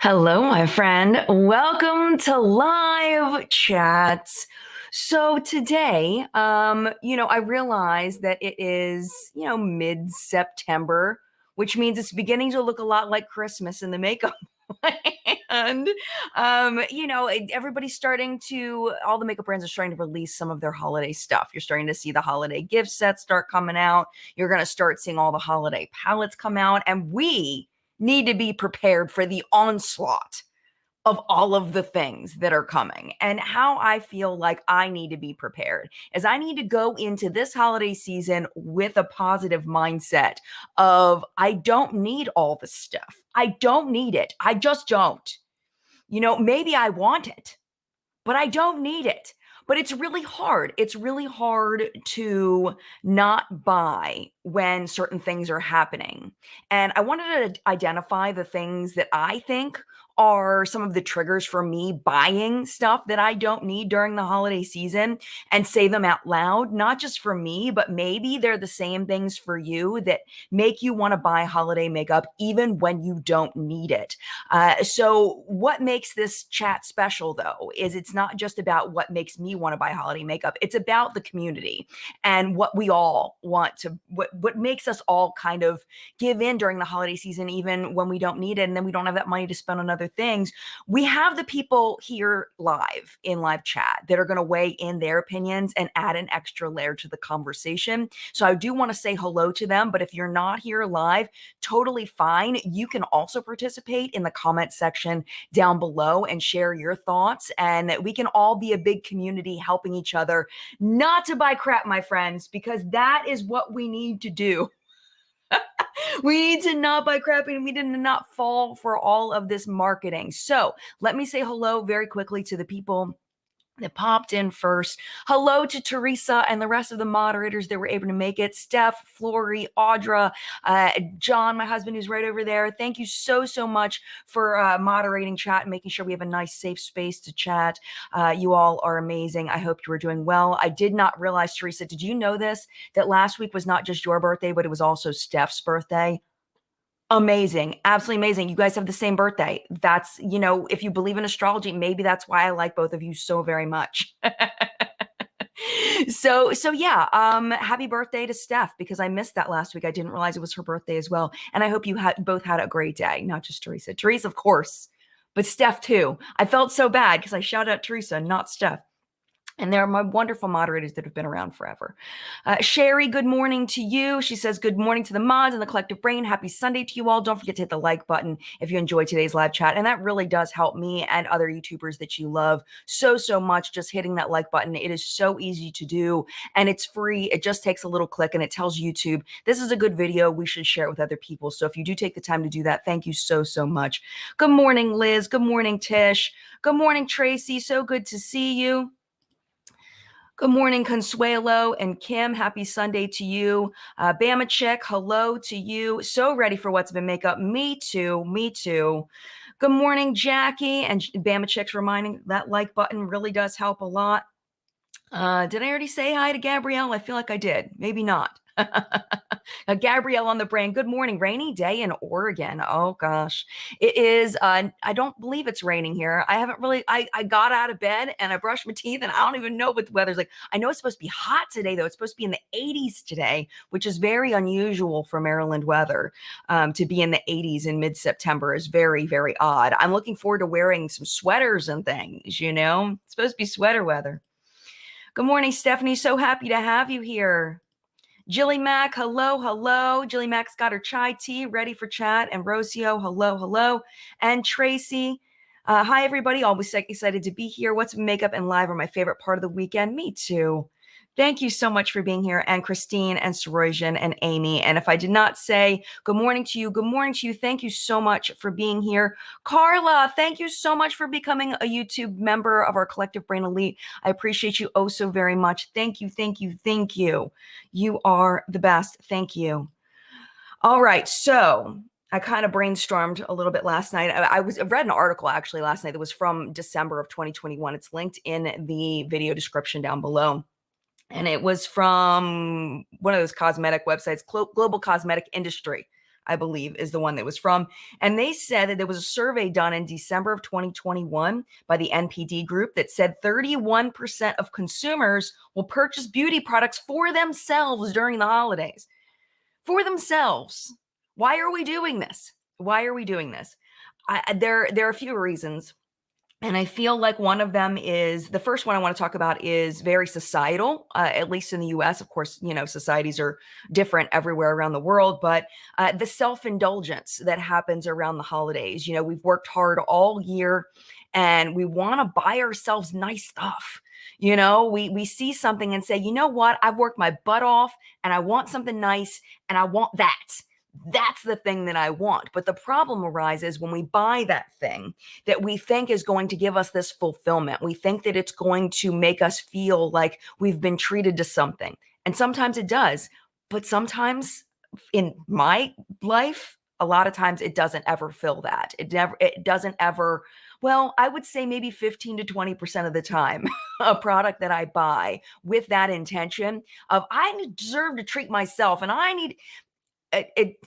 Hello, my friend. Welcome to live chats. So today, I realize that it is, mid-September, which means it's beginning to look a lot like Christmas in the makeup. and everybody's starting to all the makeup brands are starting to release some of their holiday stuff. You're starting to see the holiday gift sets start coming out. You're going to start seeing all the holiday palettes come out, and we need to be prepared for the onslaught of all of the things that are coming. And how I feel like I need to be prepared is I need to go into this holiday season with a positive mindset of I don't need all the stuff. I don't need it. I just don't. Maybe I want it, but I don't need it. But it's really hard. It's really hard to not buy when certain things are happening. And I wanted to identify the things that I think are some of the triggers for me buying stuff that I don't need during the holiday season and say them out loud, not just for me, but maybe they're the same things for you that make you want to buy holiday makeup even when you don't need it. So what makes this chat special though is it's not just about what makes me want to buy holiday makeup. It's about the community and what we all want to, what makes us all kind of give in during the holiday season, even when we don't need it. And then we don't have that money to spend on other things. We have the people here live in live chat that are going to weigh in their opinions and add an extra layer to the conversation. So I do want to say hello to them, but if you're not here live, totally fine. You can also participate in the comment section down below and share your thoughts. And we can all be a big community helping each other not to buy crap, my friends, because that is what we need to do. We need to not buy crap and we need to not fall for all of this marketing. So let me say hello very quickly to the people that popped in first. Hello to Teresa and the rest of the moderators that were able to make it. Steph, Flory, Audra, John, my husband who's right over there. Thank you so much for moderating chat and making sure we have a nice safe space to chat. You all are amazing. I hope you are doing well. I did not realize, Teresa, did you know this? That last week was not just your birthday, but it was also Steph's birthday. Amazing. Absolutely amazing. You guys have the same birthday. That's, if you believe in astrology, maybe that's why I like both of you so very much. So yeah, happy birthday to Steph because I missed that last week. I didn't realize it was her birthday as well. And I hope you both had a great day, not just Teresa. Teresa, of course, but Steph too. I felt so bad because I shouted out Teresa, not Steph. And there are my wonderful moderators that have been around forever. Sherry, good morning to you. She says, good morning to the mods and the collective brain. Happy Sunday to you all. Don't forget to hit the like button if you enjoyed today's live chat. And that really does help me and other YouTubers that you love so much. Just hitting that like button. It is so easy to do and it's free. It just takes a little click and it tells YouTube, this is a good video. We should share it with other people. So if you do take the time to do that, thank you so much. Good morning, Liz. Good morning, Tish. Good morning, Tracy. So good to see you. Good morning, Consuelo and Kim. Happy Sunday to you. Bama Chick, hello to you. So ready for what's been makeup. Me too. Me too. Good morning, Jackie. And Bama Chick's reminding that like button really does help a lot. Did I already say hi to Gabrielle? I feel like I did. Maybe not. Gabrielle on the brain. Good morning. Rainy day in Oregon. Oh gosh. It is. I don't believe it's raining here. I haven't really, I got out of bed and I brushed my teeth and I don't even know what the weather's like. I know it's supposed to be hot today though. It's supposed to be in the 80s today, which is very unusual for Maryland weather. To be in the 80s in mid-September is very odd. I'm looking forward to wearing some sweaters and things, It's supposed to be sweater weather. Good morning, Stephanie. So happy to have you here. Jilly Mac, hello. Jilly Mac's got her chai tea ready for chat. And Rocio, hello. And Tracy, hi, everybody. Always excited to be here. What's makeup and live are my favorite part of the weekend. Me too. Thank you so much for being here. And Christine and Sorojan and Amy. And if I did not say good morning to you, thank you so much for being here. Carla, thank you so much for becoming a YouTube member of our Collective Brain Elite. I appreciate you oh so very much. Thank you. You are the best. Thank you. All right. So I kind of brainstormed a little bit last night. I read an article actually last night that was from December of 2021. It's linked in the video description down below. And it was from one of those cosmetic websites, Global Cosmetic Industry. I believe is the one that was from. And they said that there was a survey done in December of 2021 by the NPD group that said 31% of consumers will purchase beauty products for themselves during the holidays. For themselves. Why are we doing this? Why are we doing this? There are a few reasons. And I feel like one of them is the first one I want to talk about is very societal, at least in the US. Of course, societies are different everywhere around the world, but the self-indulgence that happens around the holidays. We've worked hard all year and we want to buy ourselves nice stuff. We see something and say, you know what? I've worked my butt off and I want something nice and I want that. That's the thing that I want. But the problem arises when we buy that thing that we think is going to give us this fulfillment. We think that it's going to make us feel like we've been treated to something. And sometimes it does. But sometimes in my life, a lot of times it doesn't ever fill that. It doesn't ever, well, I would say maybe 15 to 20% of the time, a product that I buy with that intention of I deserve to treat myself and I need it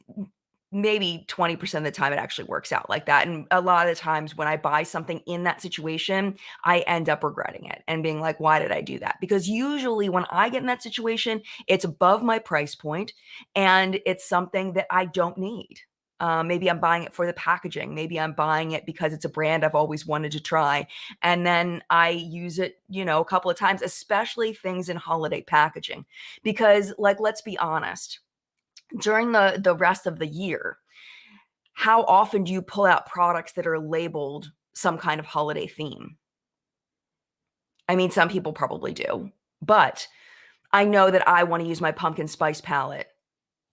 maybe 20% of the time it actually works out like that. And a lot of the times when I buy something in that situation, I end up regretting it and being like, why did I do that? Because usually when I get in that situation, it's above my price point and it's something that I don't need. Maybe I'm buying it for the packaging. Maybe I'm buying it because it's a brand I've always wanted to try. And then I use it, a couple of times, especially things in holiday packaging. Because let's be honest, during the rest of the year, how often do you pull out products that are labeled some kind of holiday theme? I mean, some people probably do, but I know that I want to use my pumpkin spice palette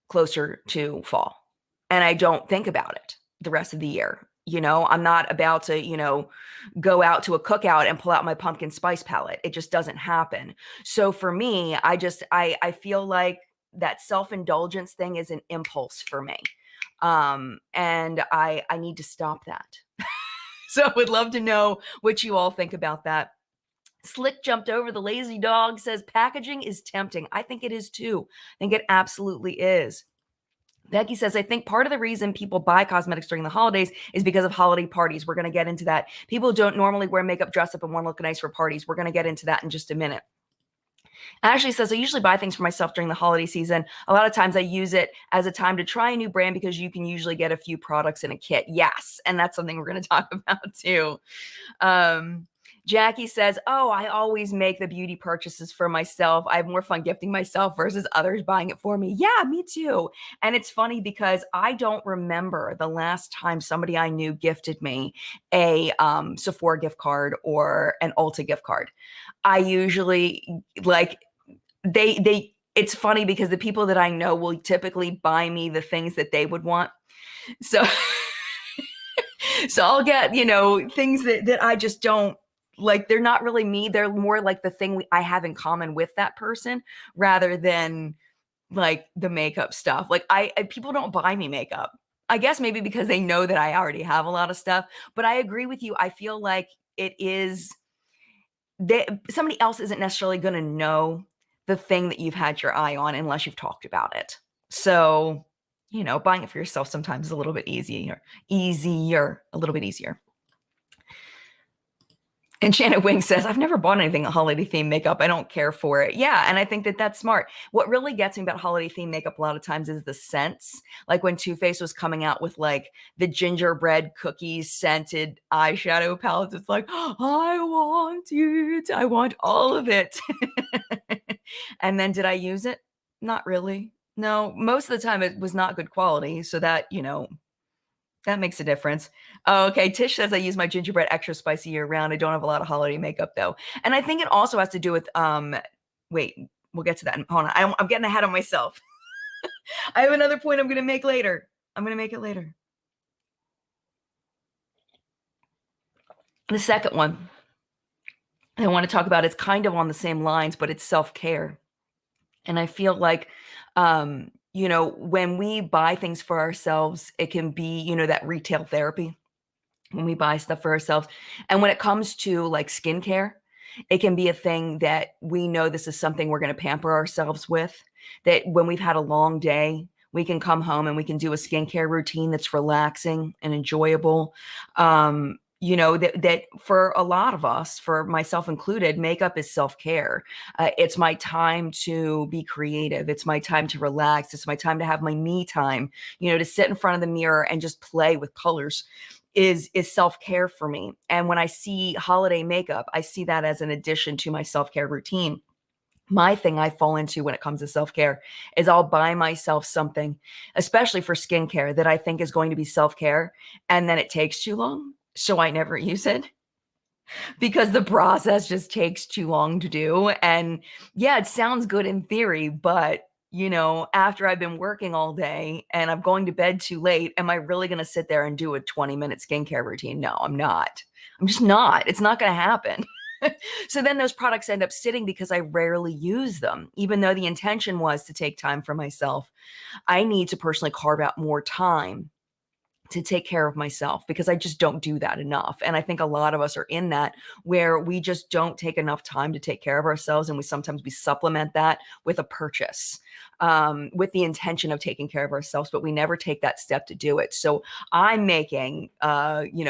closer to fall, and I don't think about it the rest of the year. I'm not about to, go out to a cookout and pull out my pumpkin spice palette. It just doesn't happen. So for me, I feel like that self-indulgence thing is an impulse for me. And I need to stop that. So I would love to know what you all think about that. Slick jumped over the lazy dog, says packaging is tempting. I think it is too. I think it absolutely is. Becky says, I think part of the reason people buy cosmetics during the holidays is because of holiday parties. We're going to get into that. People don't normally wear makeup, dress up, and want to look nice for parties. We're going to get into that in just a minute. Ashley says, I usually buy things for myself during the holiday season. A lot of times I use it as a time to try a new brand because you can usually get a few products in a kit. Yes. And that's something we're going to talk about too. Jackie says, oh, I always make the beauty purchases for myself. I have more fun gifting myself versus others buying it for me. Yeah, me too. And it's funny because I don't remember the last time somebody I knew gifted me a Sephora gift card or an Ulta gift card. I usually it's funny because the people that I know will typically buy me the things that they would want. So, so I'll get, things that I just don't like. They're not really me. They're more like the thing I have in common with that person rather than like the makeup stuff. Like people don't buy me makeup. I guess maybe because they know that I already have a lot of stuff, but I agree with you. I feel like it is somebody else isn't necessarily going to know the thing that you've had your eye on unless you've talked about it. So, buying it for yourself sometimes is a little bit easier, a little bit easier. And Shannon Wing says, I've never bought anything holiday themed makeup. I don't care for it. Yeah. And I think that that's smart. What really gets me about holiday themed makeup a lot of times is the scents. Like when Too Faced was coming out with like the gingerbread cookies scented eyeshadow palettes. It's like, I want it. I want all of it. And then did I use it? Not really. No, most of the time it was not good quality. So that, that makes a difference. Oh, okay. Tish says I use my gingerbread extra spicy year round. I don't have a lot of holiday makeup though. And I think it also has to do with, wait, we'll get to that. Hold on. I'm getting ahead of myself. I have another point I'm going to make later. I'm going to make it later. The second one I want to talk about is kind of on the same lines, but it's self-care. And I feel like, when we buy things for ourselves, it can be, that retail therapy when we buy stuff for ourselves. And when it comes to like skincare, it can be a thing that we know this is something we're going to pamper ourselves with, that when we've had a long day, We can come home and we can do a skincare routine that's relaxing and enjoyable. That for a lot of us, for myself included, makeup is self-care. It's my time to be creative. It's my time to relax. It's my time to have my me time, to sit in front of the mirror and just play with colors is self-care for me. And when I see holiday makeup, I see that as an addition to my self-care routine. My thing I fall into when it comes to self-care is I'll buy myself something, especially for skincare, that I think is going to be self-care, and then it takes too long, so I never use it because the process just takes too long to do. And yeah, it sounds good in theory, but after I've been working all day and I'm going to bed too late, am I really going to sit there and do a 20-minute skincare routine? No, I'm not. I'm just not. It's not going to happen. So then those products end up sitting because I rarely use them, even though the intention was to take time for myself. I need to personally carve out more time to take care of myself because I just don't do that enough. And I think a lot of us are in that where we just don't take enough time to take care of ourselves. And we supplement that with a purchase, with the intention of taking care of ourselves, but we never take that step to do it. So I'm making,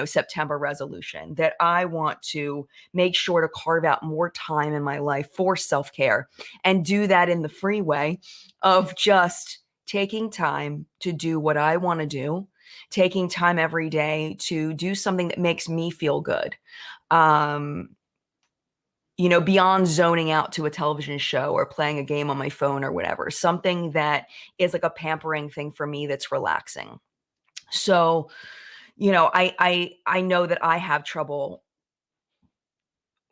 September resolution that I want to make sure to carve out more time in my life for self-care and do that in the free way of just taking time to do what I want to do, taking time every day to do something that makes me feel good. Um, Beyond zoning out to a television show or playing a game on my phone or whatever, something that is like a pampering thing for me that's relaxing. So, I know that I have trouble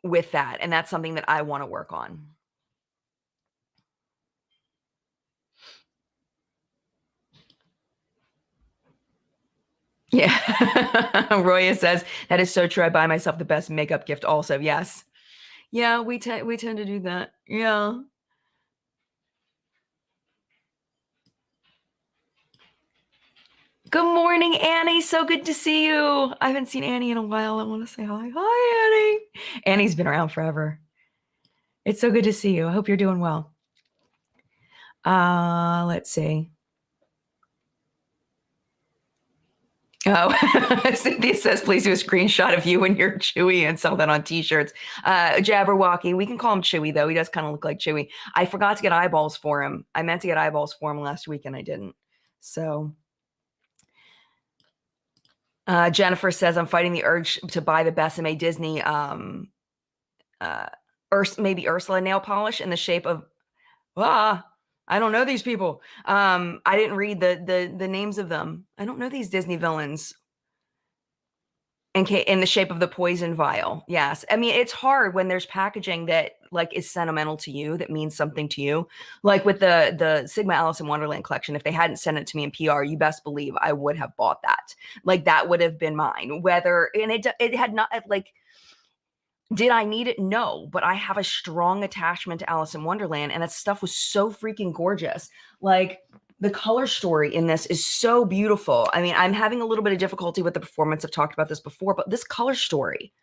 with that, and that's something that I want to work on. Yeah. Roya says, that is so true. I buy myself the best makeup gift also. Yes. Yeah, we tend to do that. Yeah. Good morning, Annie. So good to see you. I haven't seen Annie in a while. I want to say hi. Hi, Annie. Annie's been around forever. It's so good to see you. I hope you're doing well. Let's see. Oh, Cynthia says, please do a screenshot of you and your Chewy and sell that on t-shirts. Jabberwocky, we can call him Chewy though. He does kind of look like Chewy. I forgot to get eyeballs for him. I meant to get eyeballs for him last week and I didn't. So Jennifer says, I'm fighting the urge to buy the Besame Disney maybe Ursula nail polish in the shape of I don't know these people. I didn't read the names of them. I don't know these Disney villains. In the shape of the poison vial. Yes. I mean, it's hard when there's packaging that like is sentimental to you, that means something to you. Like with the Sigma Alice in Wonderland collection, if they hadn't sent it to me in PR, you best believe I would have bought that. Like that would have been mine. It had not like, did I need it? No, but I have a strong attachment to Alice in Wonderland, and that stuff was so freaking gorgeous. Like the color story in this is so beautiful. I mean, I'm having a little bit of difficulty with the performance. I've talked about this before, but this color story,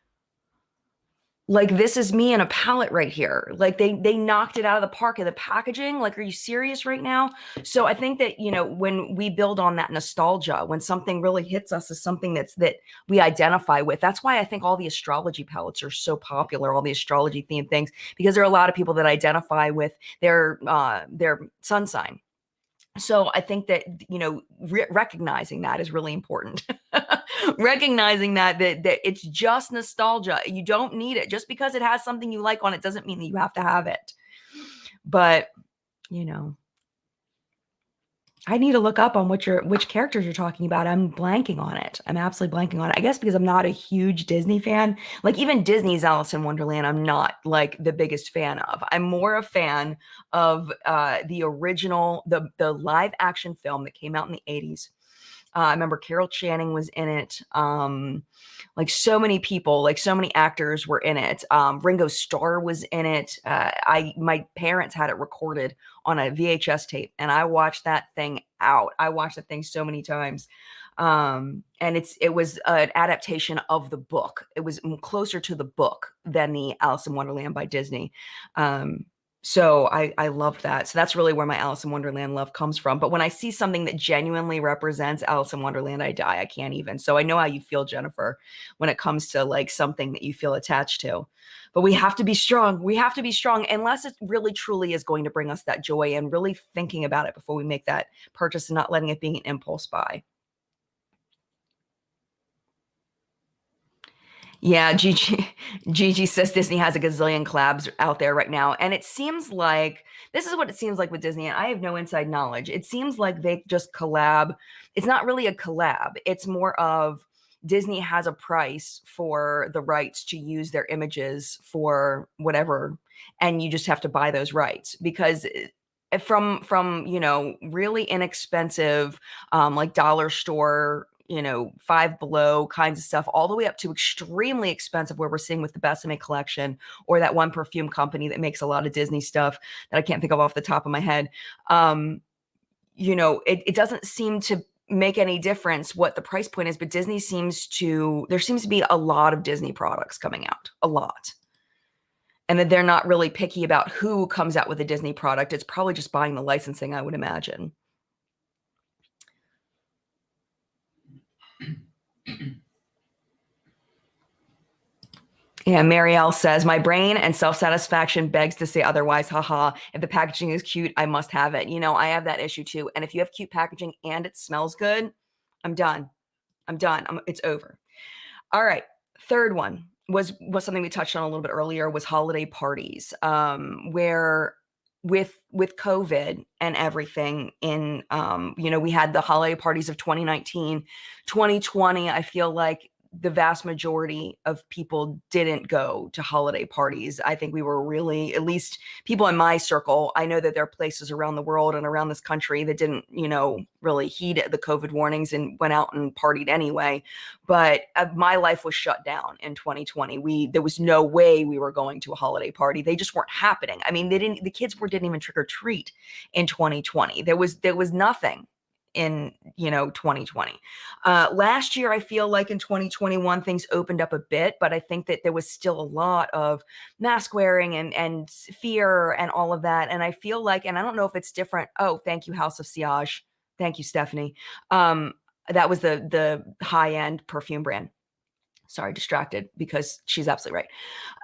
like this is me in a palette right here. Like they knocked it out of the park in the packaging. Like, are you serious right now? So I think that, when we build on that nostalgia, when something really hits us as something that we identify with, that's why I think all the astrology palettes are so popular, all the astrology themed things, because there are a lot of people that identify with their sun sign. So I think that, recognizing that is really important. Recognizing that it's just nostalgia. You don't need it. Just because it has something you like on it doesn't mean that you have to have it. But, I need to look up on which characters you're talking about. I'm blanking on it. I'm absolutely blanking on it. I guess because I'm not a huge Disney fan. Like even Disney's Alice in Wonderland, I'm not like the biggest fan of. I'm more a fan of the original, the live action film that came out in the 80s. I remember Carol Channing was in it. Like so many people, like so many actors were in it. Ringo Starr was in it. My parents had it recorded on a VHS tape, and I watched that thing out. I watched that thing so many times. And it was an adaptation of the book. It was closer to the book than the Alice in Wonderland by Disney. So I love that. So that's really where my Alice in Wonderland love comes from. But when I see something that genuinely represents Alice in Wonderland, I die. I can't even. So I know how you feel, Jennifer, when it comes to like something that you feel attached to. But we have to be strong. We have to be strong unless it really truly is going to bring us that joy, and really thinking about it before we make that purchase and not letting it be an impulse buy. Yeah, Gigi says Disney has a gazillion collabs out there right now. And it seems like this is what it seems like with Disney. And I have no inside knowledge. It seems like they just collab. It's not really a collab, it's more of Disney has a price for the rights to use their images for whatever. And you just have to buy those rights because from really inexpensive like dollar store, Five Below kinds of stuff, all the way up to extremely expensive, where we're seeing with the Besame collection or that one perfume company that makes a lot of Disney stuff that I can't think of off the top of my head. It doesn't seem to make any difference what the price point is, but there seems to be a lot of Disney products coming out, a lot. And that they're not really picky about who comes out with a Disney product. It's probably just buying the licensing, I would imagine. Yeah, Marielle says, my brain and self-satisfaction begs to say otherwise. Haha. If the packaging is cute, I must have it. I have that issue too. And if you have cute packaging and it smells good, I'm done. It's over. All right. Third one was something we touched on a little bit earlier, was holiday parties, where with COVID and everything we had the holiday parties of 2019, 2020. I feel like the vast majority of people didn't go to holiday parties. I think we were really, at least people in my circle, I know that there are places around the world and around this country that didn't, really heed the COVID warnings and went out and partied anyway. But my life was shut down in 2020. There was no way we were going to a holiday party. They just weren't happening. I mean, the kids didn't even trick or treat in 2020. There was nothing in 2020. Last year, I feel like in 2021 things opened up a bit, but I think that there was still a lot of mask wearing and fear and all of that. And I feel like, and I don't know if it's different. Oh, thank you, House of Siage. Thank you, Stephanie. That was the high end perfume brand. Sorry, distracted, because she's absolutely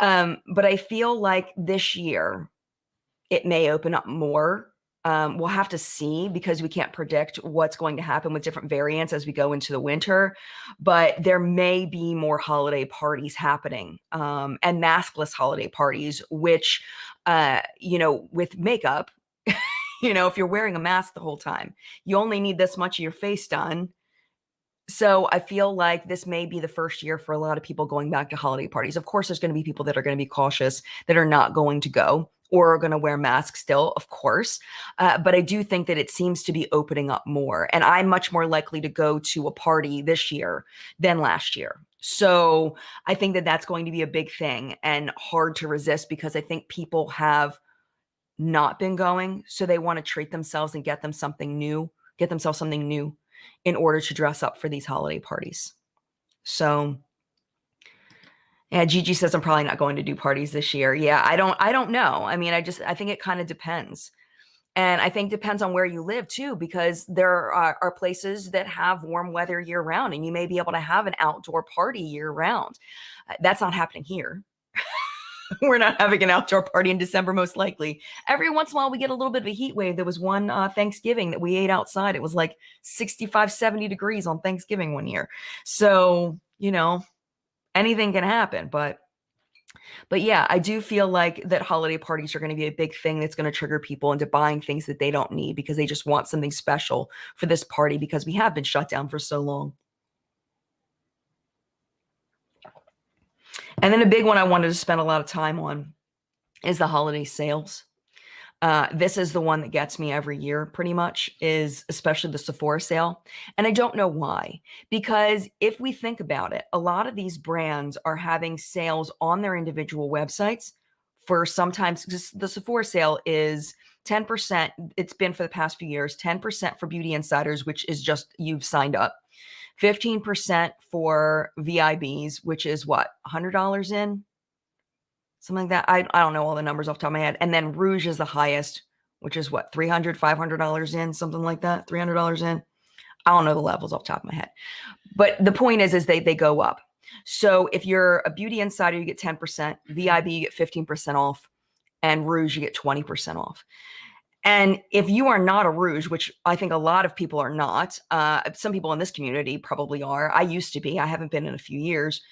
right. But I feel like this year it may open up more. We'll have to see, because we can't predict what's going to happen with different variants as we go into the winter. But there may be more holiday parties happening, and maskless holiday parties, which, with makeup, if you're wearing a mask the whole time, you only need this much of your face done. So I feel like this may be the first year for a lot of people going back to holiday parties. Of course, there's going to be people that are going to be cautious, that are not going to go, or are going to wear masks still, of course. But I do think that it seems to be opening up more. And I'm much more likely to go to a party this year than last year. So I think that that's going to be a big thing and hard to resist, because I think people have not been going. So they want to treat themselves and get themselves something new in order to dress up for these holiday parties. So yeah, Gigi says I'm probably not going to do parties this year. Yeah, I don't know. I mean, I think it kind of depends. And I think depends on where you live too, because there are places that have warm weather year round, and you may be able to have an outdoor party year round. That's not happening here. We're not having an outdoor party in December, most likely. Every once in a while, we get a little bit of a heat wave. There was one Thanksgiving that we ate outside. It was like 65, 70 degrees on Thanksgiving one year. So, anything can happen. But yeah, I do feel like that holiday parties are going to be a big thing that's going to trigger people into buying things that they don't need, because they just want something special for this party, because we have been shut down for so long. And then a big one I wanted to spend a lot of time on is the holiday sales. This is the one that gets me every year, pretty much, is especially the Sephora sale. And I don't know why, because if we think about it, a lot of these brands are having sales on their individual websites for sometimes, the Sephora sale is 10%. It's been for the past few years, 10% for Beauty Insiders, which is just you've signed up, 15% for VIBs, which is what, $100 in? something like that. I don't know all the numbers off the top of my head. And then Rouge is the highest, which is what, $300, $500 in, something like that, $300 in. I don't know the levels off the top of my head. But the point is they go up. So if you're a Beauty Insider, you get 10%, VIB, you get 15% off, and Rouge, you get 20% off. And if you are not a Rouge, which I think a lot of people are not, some people in this community probably are. I used to be. I haven't been in a few years.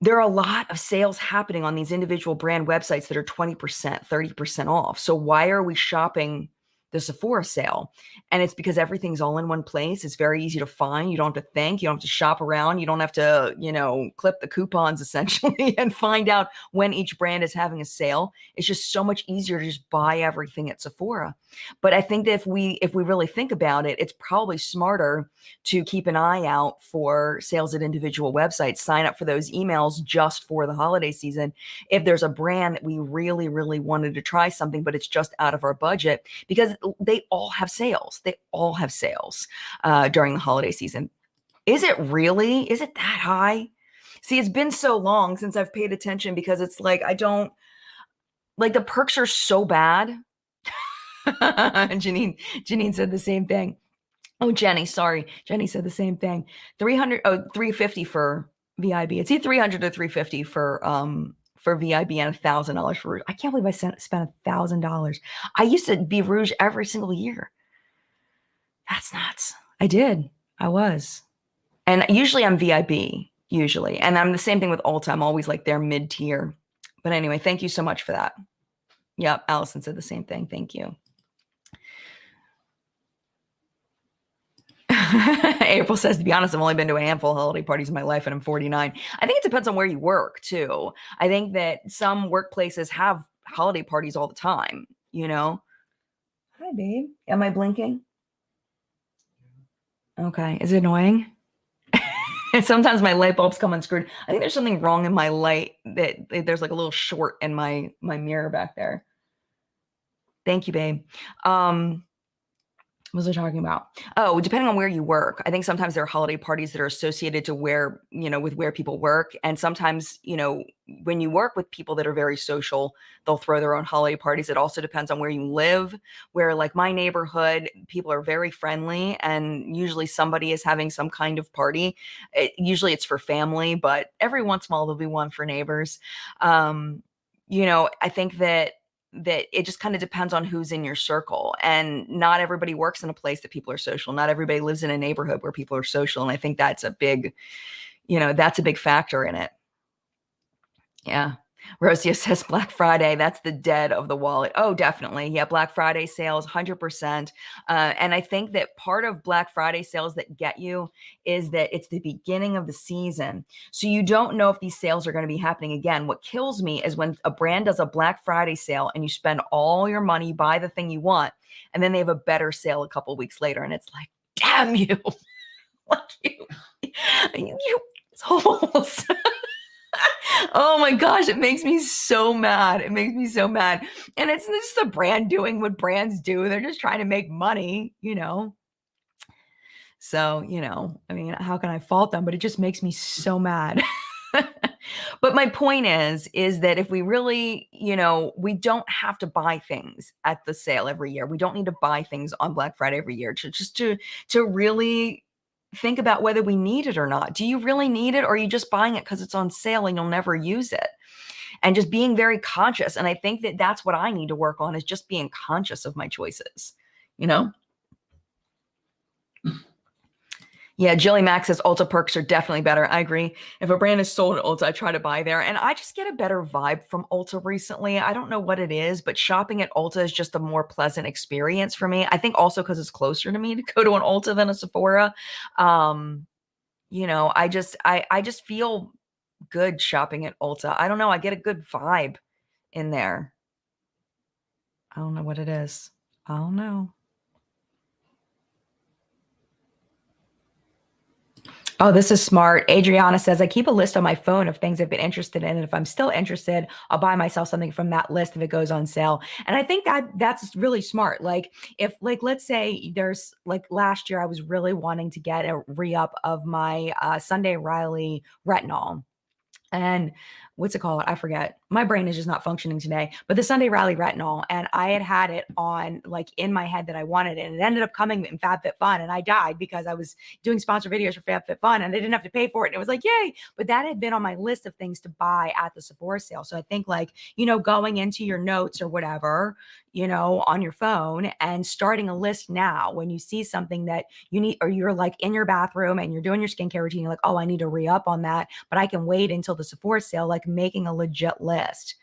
There are a lot of sales happening on these individual brand websites that are 20%, 30% off. So why are we shopping the Sephora sale? And it's because everything's all in one place. It's very easy to find. You don't have to think. You don't have to shop around. You don't have to, clip the coupons essentially and find out when each brand is having a sale. It's just so much easier to just buy everything at Sephora. But I think that if we really think about it, it's probably smarter to keep an eye out for sales at individual websites, sign up for those emails just for the holiday season. If there's a brand that we really, really wanted to try something, but it's just out of our budget, because they all have sales. They all have sales during the holiday season. Is it that high? See, it's been so long since I've paid attention, because it's like, I don't, like, the perks are so bad. Janine said the same thing. Oh, Jenny, sorry. Jenny said the same thing. 350 for VIB. It's either 300 or 350 for VIB and $1,000 for Rouge. I can't believe I spent $1,000. I used to be Rouge every single year. That's nuts. I did. I was. And usually I'm VIB, usually. And I'm the same thing with Ulta. I'm always like their mid-tier. But anyway, thank you so much for that. Yep, Allison said the same thing. Thank you. April says, to be honest, I've only been to a handful of holiday parties in my life, and I'm 49. I think it depends on where you work, too. I think that some workplaces have holiday parties all the time, Hi, babe. Am I blinking? Okay. Is it annoying? Sometimes my light bulbs come unscrewed. I think there's something wrong in my light, that there's like a little short in my mirror back there. Thank you, babe. What was I talking about? Oh, depending on where you work. I think sometimes there are holiday parties that are associated to with where people work. And sometimes, when you work with people that are very social, they'll throw their own holiday parties. It also depends on where you live, where, like, my neighborhood, people are very friendly, and usually somebody is having some kind of party. Usually it's for family, but every once in a while there'll be one for neighbors. I think that it just kind of depends on who's in your circle, and not everybody works in a place that people are social. Not everybody lives in a neighborhood where people are social. And I think that's a big factor in it. Yeah. Rosia says Black Friday, that's the dead of the wallet. Oh, definitely. Yeah. Black Friday sales, 100%. And I think that part of Black Friday sales that get you is that it's the beginning of the season. So you don't know if these sales are going to be happening again. What kills me is when a brand does a Black Friday sale and you spend all your money, buy the thing you want, and then they have a better sale a couple weeks later. And it's like, damn you. Like you holes. Oh my gosh, it makes me so mad. It makes me so mad. And it's just the brand doing what brands do. They're just trying to make money, So, I mean, how can I fault them? But it just makes me so mad. But my point is that if we really, we don't have to buy things at the sale every year. We don't need to buy things on Black Friday every year to really think about whether we need it or not. Do you really need it, or are you just buying it because it's on sale and you'll never use it? And just being very conscious. And I think that that's what I need to work on, is just being conscious of my choices, Yeah, Jilly Max says Ulta perks are definitely better. I agree. If a brand is sold at Ulta, I try to buy there. And I just get a better vibe from Ulta recently. I don't know what it is, but shopping at Ulta is just a more pleasant experience for me. I think also because it's closer to me to go to an Ulta than a Sephora. I just feel good shopping at Ulta. I don't know. I get a good vibe in there. I don't know what it is. I don't know. Oh, this is smart. Adriana says, I keep a list on my phone of things I've been interested in. And if I'm still interested, I'll buy myself something from that list if it goes on sale. And I think that's really smart. Like, if, like, let's say there's, like, last year, I was really wanting to get a re-up of my Sunday Riley retinol. and what's it called? I forget. My brain is just not functioning today. But the Sunday Rally Retinol, and I had it on like in my head that I wanted it. And it ended up coming in FabFitFun, and I died because I was doing sponsor videos for FabFitFun, and they didn't have to pay for it. And it was like, yay! But that had been on my list of things to buy at the Sephora sale. So I think like going into your notes or whatever, on your phone and starting a list now when you see something that you need, or you're like in your bathroom and you're doing your skincare routine, you're like, oh, I need to re-up on that, but I can wait until the Sephora sale, like making a legit list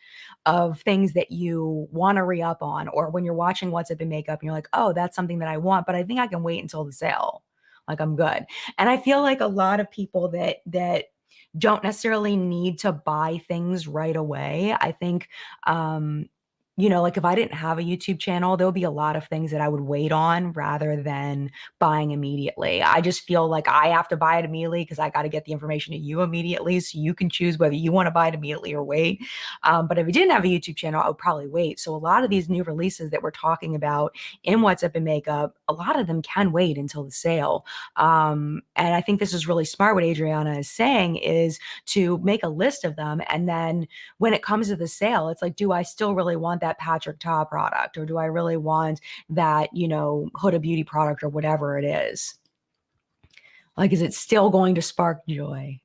of things that you want to re-up on, or when you're watching What's Up in Makeup and you're like, oh, that's something that I want, but I think I can wait until the sale. Like I'm good. And I feel like a lot of people that don't necessarily need to buy things right away. I think like if I didn't have a YouTube channel, there would be a lot of things that I would wait on rather than buying immediately. I just feel like I have to buy it immediately because I got to get the information to you immediately. So you can choose whether you want to buy it immediately or wait. But if you didn't have a YouTube channel, I would probably wait. So a lot of these new releases that we're talking about in What's Up in Makeup, a lot of them can wait until the sale. And I think this is really smart. What Adriana is saying is to make a list of them. And then when it comes to the sale, it's like, do I still really want that Patrick Ta product, or do I really want that, Huda Beauty product or whatever it is? Like, is it still going to spark joy?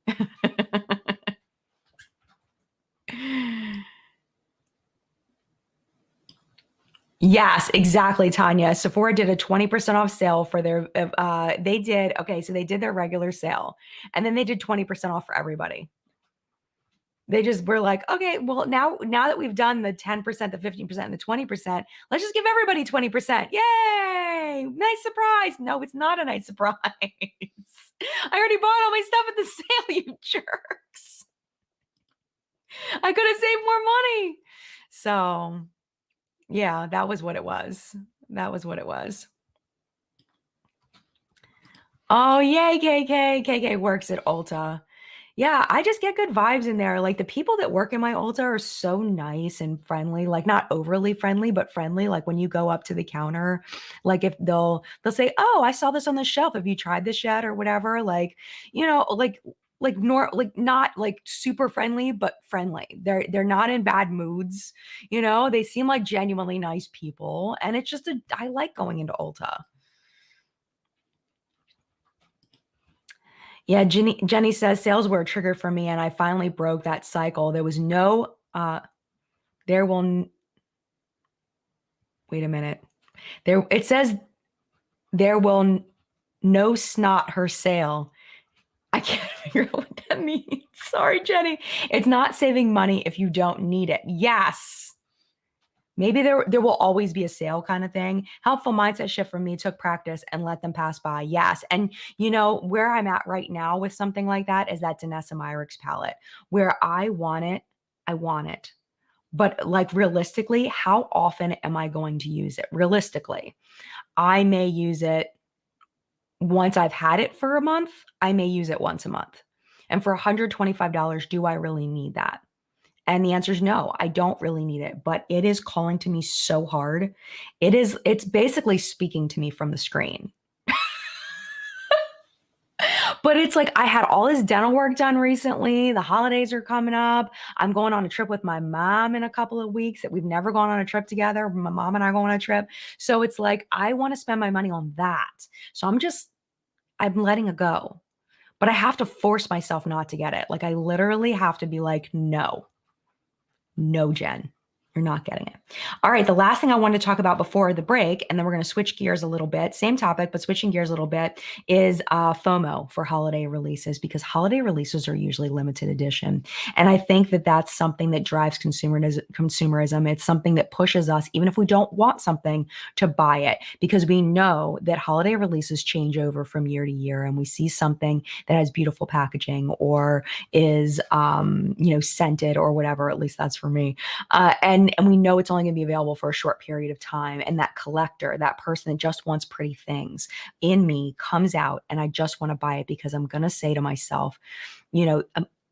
Yes, exactly, Tanya. Sephora did a 20% off sale for their, so they did their regular sale and then they did 20% off for everybody. They just were like, okay, well, now that we've done the 10%, the 15%, and the 20%, let's just give everybody 20%. Yay! Nice surprise. No, it's not a nice surprise. I already bought all my stuff at the sale, you jerks. I could have saved more money. So, yeah, that was what it was. That was what it was. Oh, yay, KK. KK works at Ulta. Yeah, I just get good vibes in there. Like the people that work in my Ulta are so nice and friendly, like not overly friendly, but friendly. Like when you go up to the counter, like if they'll say, "Oh, I saw this on the shelf. Have you tried this yet?" or whatever. Like not like super friendly, but friendly. They're not in bad moods, They seem like genuinely nice people. And it's just I like going into Ulta. Yeah, Jenny says sales were a trigger for me, and I finally broke that cycle. There was no there will wait a minute. It says there will no snot her sale. I can't figure out what that means. Sorry, Jenny. It's not saving money if you don't need it. Yes. Maybe there will always be a sale kind of thing. Helpful mindset shift for me took practice and let them pass by. Yes. And where I'm at right now with something like that is that Danessa Myricks palette, where I want it, I want it. But like realistically, how often am I going to use it? Realistically, I may use it once I've had it for a month. I may use it once a month. And for $125, do I really need that? And the answer is no, I don't really need it, but it is calling to me so hard. It's basically speaking to me from the screen. But it's like I had all this dental work done recently. The holidays are coming up. I'm going on a trip with my mom in a couple of weeks that we've never gone on a trip together. My mom and I go on a trip. So it's like I want to spend my money on that. So I'm letting it go. But I have to force myself not to get it. Like I literally have to be like, no, Jen. You're not getting it. All right. The last thing I wanted to talk about before the break, and then we're going to switch gears a little bit, same topic, but switching gears a little bit, is FOMO for holiday releases, because holiday releases are usually limited edition. And I think that that's something that drives consumerism. It's something that pushes us, even if we don't want something, to buy it, because we know that holiday releases change over from year to year. And we see something that has beautiful packaging or is, scented or whatever. At least that's for me. And we know it's only going to be available for a short period of time. And that collector, that person that just wants pretty things in me comes out, and I just want to buy it because I'm going to say to myself, in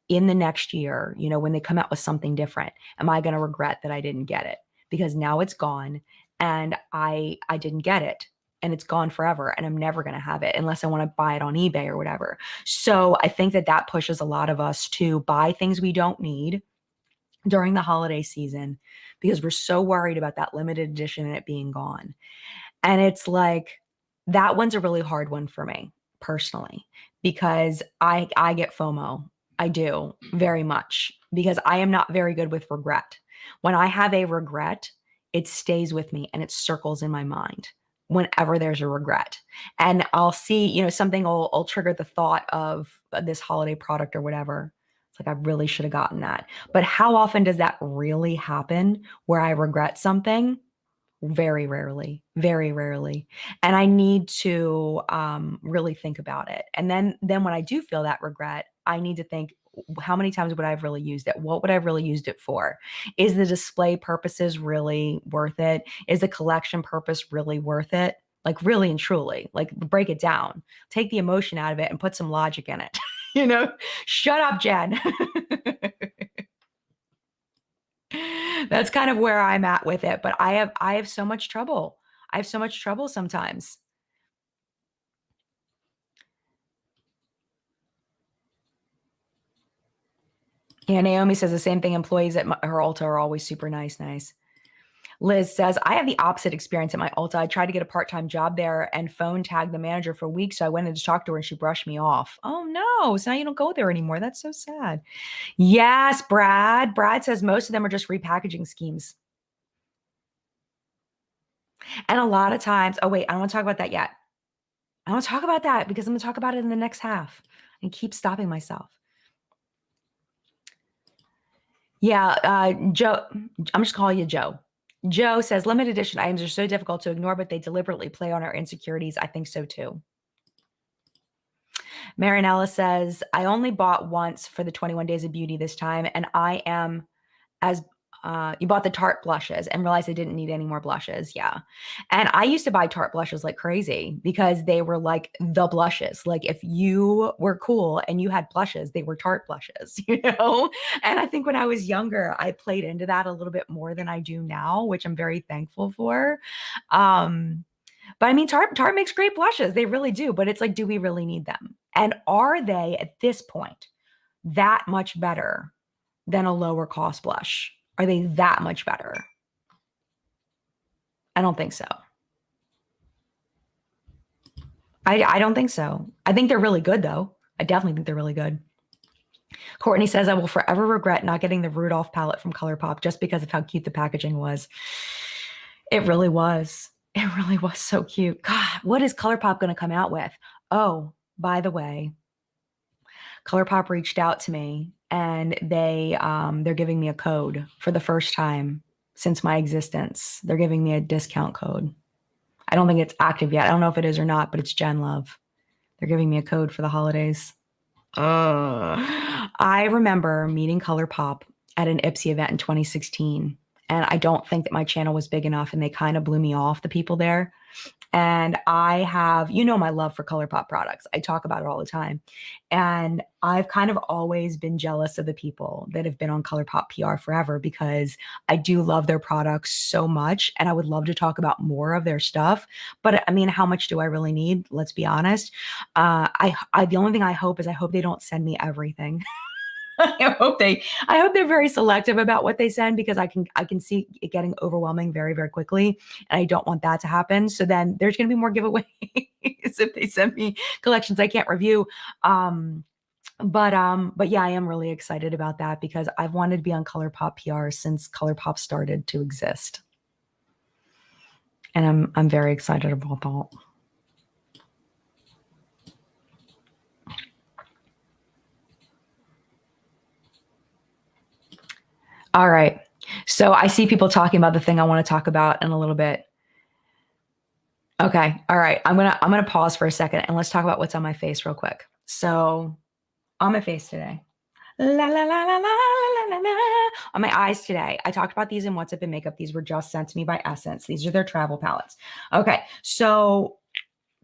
the next year, when they come out with something different, am I going to regret that I didn't get it? Because now it's gone and I didn't get it. and it's gone forever, and I'm never going to have it unless I want to buy it on eBay or whatever. So I think that that pushes a lot of us to buy things we don't need during the holiday season because we're so worried about that limited edition and it being gone. And it's like that one's a really hard one for me personally because I get FOMO. I do very much because I am not very good with regret. When I have a regret, it stays with me and it circles in my mind whenever there's a regret. And I'll see, something will trigger the thought of this holiday product or whatever. It's like I really should have gotten that. But how often does that really happen where I regret something? Very rarely, very rarely. And I need to really think about it. And then when I do feel that regret, I need to think, how many times would I have really used it? What would I have really used it for? Is the display purposes really worth it? Is the collection purpose really worth it? Like really and truly, like break it down, take the emotion out of it and put some logic in it. Shut up, Jen. That's kind of where I'm at with it, but I have so much trouble. I have so much trouble sometimes. Yeah, Naomi says the same thing. Employees at her Ulta are always super nice. Liz says, I have the opposite experience at my Ulta. I tried to get a part-time job there and phone tagged the manager for weeks. So I went in to talk to her and she brushed me off. Oh no. So now you don't go there anymore. That's so sad. Yes, Brad. Brad says most of them are just repackaging schemes. And a lot of times, oh wait, I don't want to talk about that yet. I want to talk about that because I'm going to talk about it in the next half and keep stopping myself. Yeah, Joe, I'm just calling you Joe. Joe says limited edition items are so difficult to ignore, but they deliberately play on our insecurities. I think so too. Marinella says, I only bought once for the 21 Days of Beauty this time, and I am as you bought the Tarte blushes and realized I didn't need any more blushes. Yeah. And I used to buy Tarte blushes like crazy because they were like the blushes. Like if you were cool and you had blushes, they were Tarte blushes, And I think when I was younger, I played into that a little bit more than I do now, which I'm very thankful for. But I mean, Tarte makes great blushes. They really do. But it's like, do we really need them? And are they at this point that much better than a lower cost blush? Are they that much better? I don't think so. I don't think so. I think they're really good, though. I definitely think they're really good. Courtney says, I will forever regret not getting the Rudolph palette from ColourPop just because of how cute the packaging was. It really was. It really was so cute. God, what is ColourPop going to come out with? Oh, by the way, ColourPop reached out to me and they're giving me a code for the first time since my existence. They're giving me a discount code. I don't think it's active yet. I don't know if it is or not, but it's Jen Love. They're giving me a code for the holidays. I remember meeting ColourPop at an Ipsy event in 2016. And I don't think that my channel was big enough and they kind of blew me off, the people there. And I have, my love for ColourPop products. I talk about it all the time. And I've kind of always been jealous of the people that have been on ColourPop PR forever because I do love their products so much. And I would love to talk about more of their stuff. But I mean, how much do I really need? Let's be honest. The only thing I hope is I hope they don't send me everything. I hope they're very selective about what they send because I can see it getting overwhelming very, very quickly. And I don't want that to happen. So then there's going to be more giveaways if they send me collections I can't review. But yeah, I am really excited about that because I've wanted to be on ColourPop PR since ColourPop started to exist. And I'm very excited about that. All right. So I see people talking about the thing I want to talk about in a little bit. Okay. All right. I'm going to pause for a second and let's talk about what's on my face real quick. So on my face today, la, la, la, la, la, la, la, la. On my eyes today, I talked about these in What's Up in Makeup. These were just sent to me by Essence. These are their travel palettes. Okay. So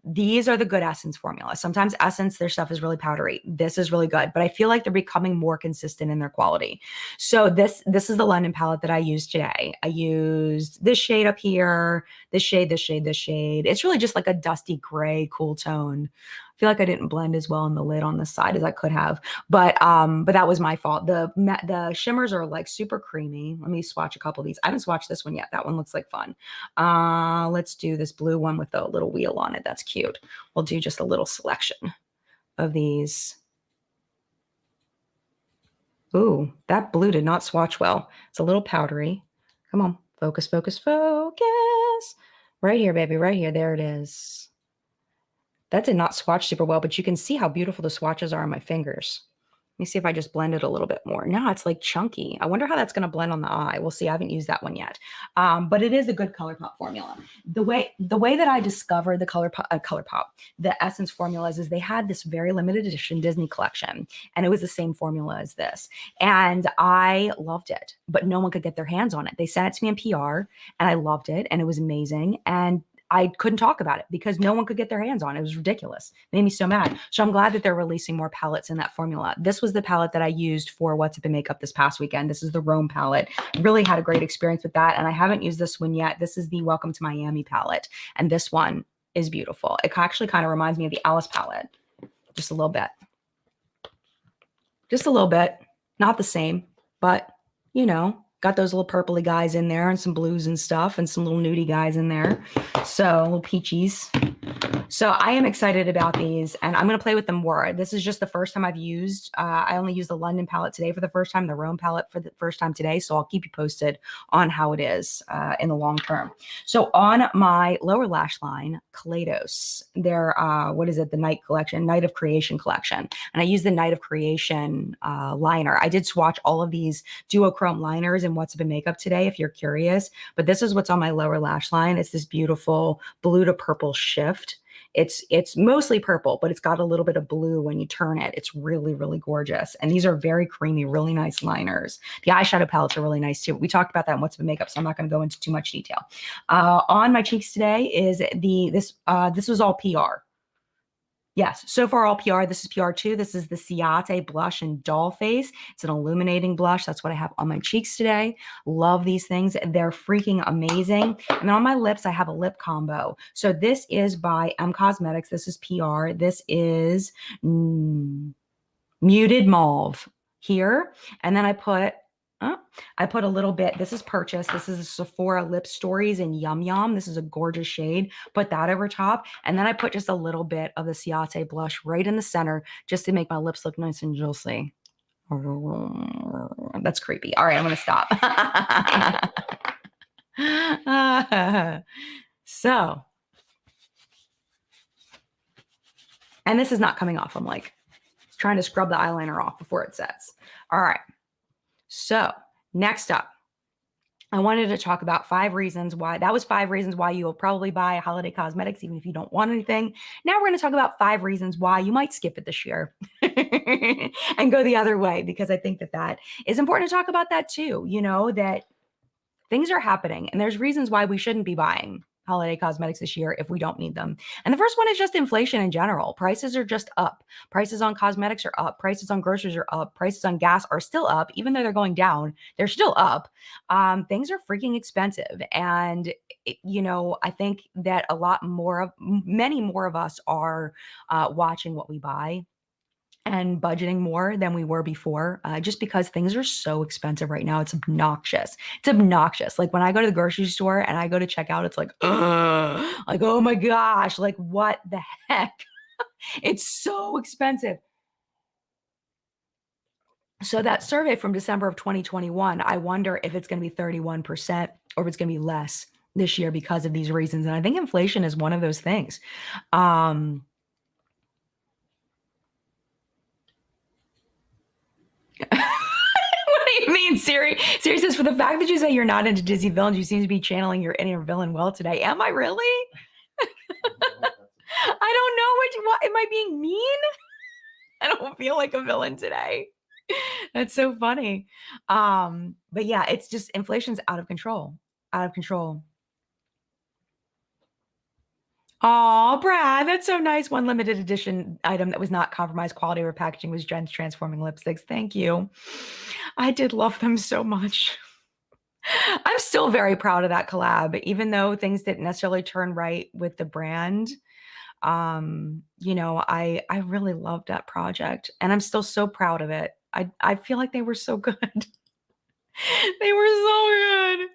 These are the good Essence formula. Sometimes Essence, their stuff is really powdery. This is really good, but I feel like they're becoming more consistent in their quality. So this is the London palette that I used today. I used this shade up here, this shade, this shade, this shade. It's really just like a dusty gray, cool tone. I feel like I didn't blend as well in the lid on this side as I could have, but that was my fault. The shimmers are like super creamy. Let me swatch a couple of these. I haven't swatched this one yet. That one looks like fun. Let's do this blue one with the little wheel on it. That's cute. We'll do just a little selection of these. Ooh, that blue did not swatch well. It's a little powdery. Come on, focus, focus, focus. Right here, baby, right here. There it is. That did not swatch super well, but you can see how beautiful the swatches are on my fingers. Let me see if I just blend it a little bit more. Now it's like chunky. I wonder how that's going to blend on the eye. We'll see. I haven't used that one yet. But it is a good ColourPop formula. The way that I discovered the ColourPop, the Essence formulas is they had this very limited edition Disney collection, and it was the same formula as this. And I loved it, but no one could get their hands on it. They sent it to me in PR, and I loved it, and it was amazing. And I couldn't talk about it because no one could get their hands on it. It was ridiculous. It made me so mad. So I'm glad that they're releasing more palettes in that formula. This was the palette that I used for What's Up in Makeup this past weekend. This is the Rome palette. Really had a great experience with that. And I haven't used this one yet. This is the Welcome to Miami palette. And this one is beautiful. It actually kind of reminds me of the Alice palette. Just a little bit. Just a little bit. Not the same, but you know, got those little purpley guys in there and some blues and stuff and some little nudie guys in there. So little peachies. So I am excited about these and I'm going to play with them more. This is just the first time I've used, I only used the London palette today for the first time, the Rome palette for the first time today. So I'll keep you posted on how it is in the long term. So on my lower lash line, Kaleidos, their, what is it? The Night collection, Night of Creation collection. And I use the Night of Creation liner. I did swatch all of these duochrome liners and What's Up in Makeup today, if you're curious, but this is what's on my lower lash line. It's this beautiful blue to purple shift. It's mostly purple, but it's got a little bit of blue when you turn it. It's really, really gorgeous. And these are very creamy, really nice liners. The eyeshadow palettes are really nice too. We talked about that in What's Up in Makeup, so I'm not going to go into too much detail. On my cheeks today is this was all PR. Yes, so far all PR. This is PR2. This is the Ciate Blush in Doll Face. It's an illuminating blush. That's what I have on my cheeks today. Love these things. They're freaking amazing. And on my lips, I have a lip combo. So this is by M Cosmetics. This is PR. This is Muted Mauve here. And then I put a little bit, this is Purchase. This is a Sephora Lip Stories in Yum Yum. This is a gorgeous shade. Put that over top. And then I put just a little bit of the Ciate blush right in the center just to make my lips look nice and juicy. That's creepy. All right, I'm going to stop. So, and this is not coming off. I'm like trying to scrub the eyeliner off before it sets. All right. So next up, I wanted to talk about 5 reasons why. That was 5 reasons why you will probably buy holiday cosmetics, even if you don't want anything. Now we're going to talk about 5 reasons why you might skip it this year and go the other way, because I think that is important to talk about that too. You know, that things are happening and there's reasons why we shouldn't be buying holiday cosmetics this year if we don't need them. And the first one is just inflation in general. Prices are just up. Prices on cosmetics are up. Prices on groceries are up. Prices on gas are still up. Even though they're going down, they're still up. Things are freaking expensive. And, you know, I think that many more of us are watching what we buy and budgeting more than we were before, just because things are so expensive right now. It's obnoxious. It's obnoxious. Like when I go to the grocery store and I go to check out, it's like, like, oh my gosh, like what the heck? It's so expensive. So that survey from December of 2021, I wonder if it's going to be 31% or if it's going to be less this year because of these reasons. And I think inflation is one of those things. What do you mean, Siri? Siri says, for the fact that you say you're not into Disney villains, you seem to be channeling your inner villain well today. Am I really? I don't know what, am I being mean? I don't feel like a villain today. That's so funny. But yeah, it's just inflation's out of control. Out of control. Oh, Brad, that's so nice. One limited edition item that was not compromised quality or packaging was Jen's Transforming Lipsticks. Thank you. I did love them so much. I'm still very proud of that collab, even though things didn't necessarily turn right with the brand. I really loved that project and I'm still so proud of it. I feel like they were so good. They were so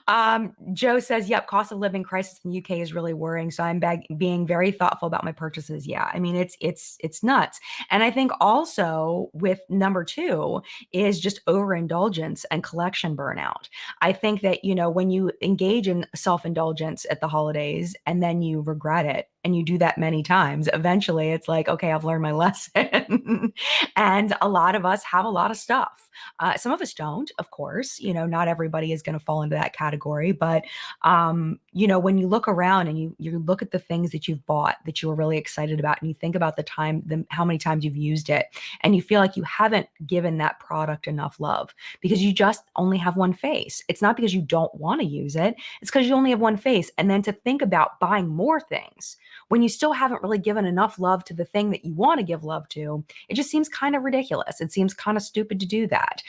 good. Joe says, "Yep, cost of living crisis in the UK is really worrying. So I'm being very thoughtful about my purchases." Yeah, I mean it's nuts. And I think also with number two is just overindulgence and collection burnout. I think that when you engage in self-indulgence at the holidays and then you regret it and you do that many times, eventually it's like, okay, I've learned my lesson. And a lot of us have a lot of stuff. Some of us don't, of course. Not everybody is going to fall into that category. But, when you look around and you look at the things that you've bought that you were really excited about, and you think about how many times you've used it, and you feel like you haven't given that product enough love because you just only have one face. It's not because you don't want to use it, it's because you only have one face. And then to think about buying more things when you still haven't really given enough love to the thing that you want to give love to, it just seems kind of ridiculous. It seems kind of stupid to do that.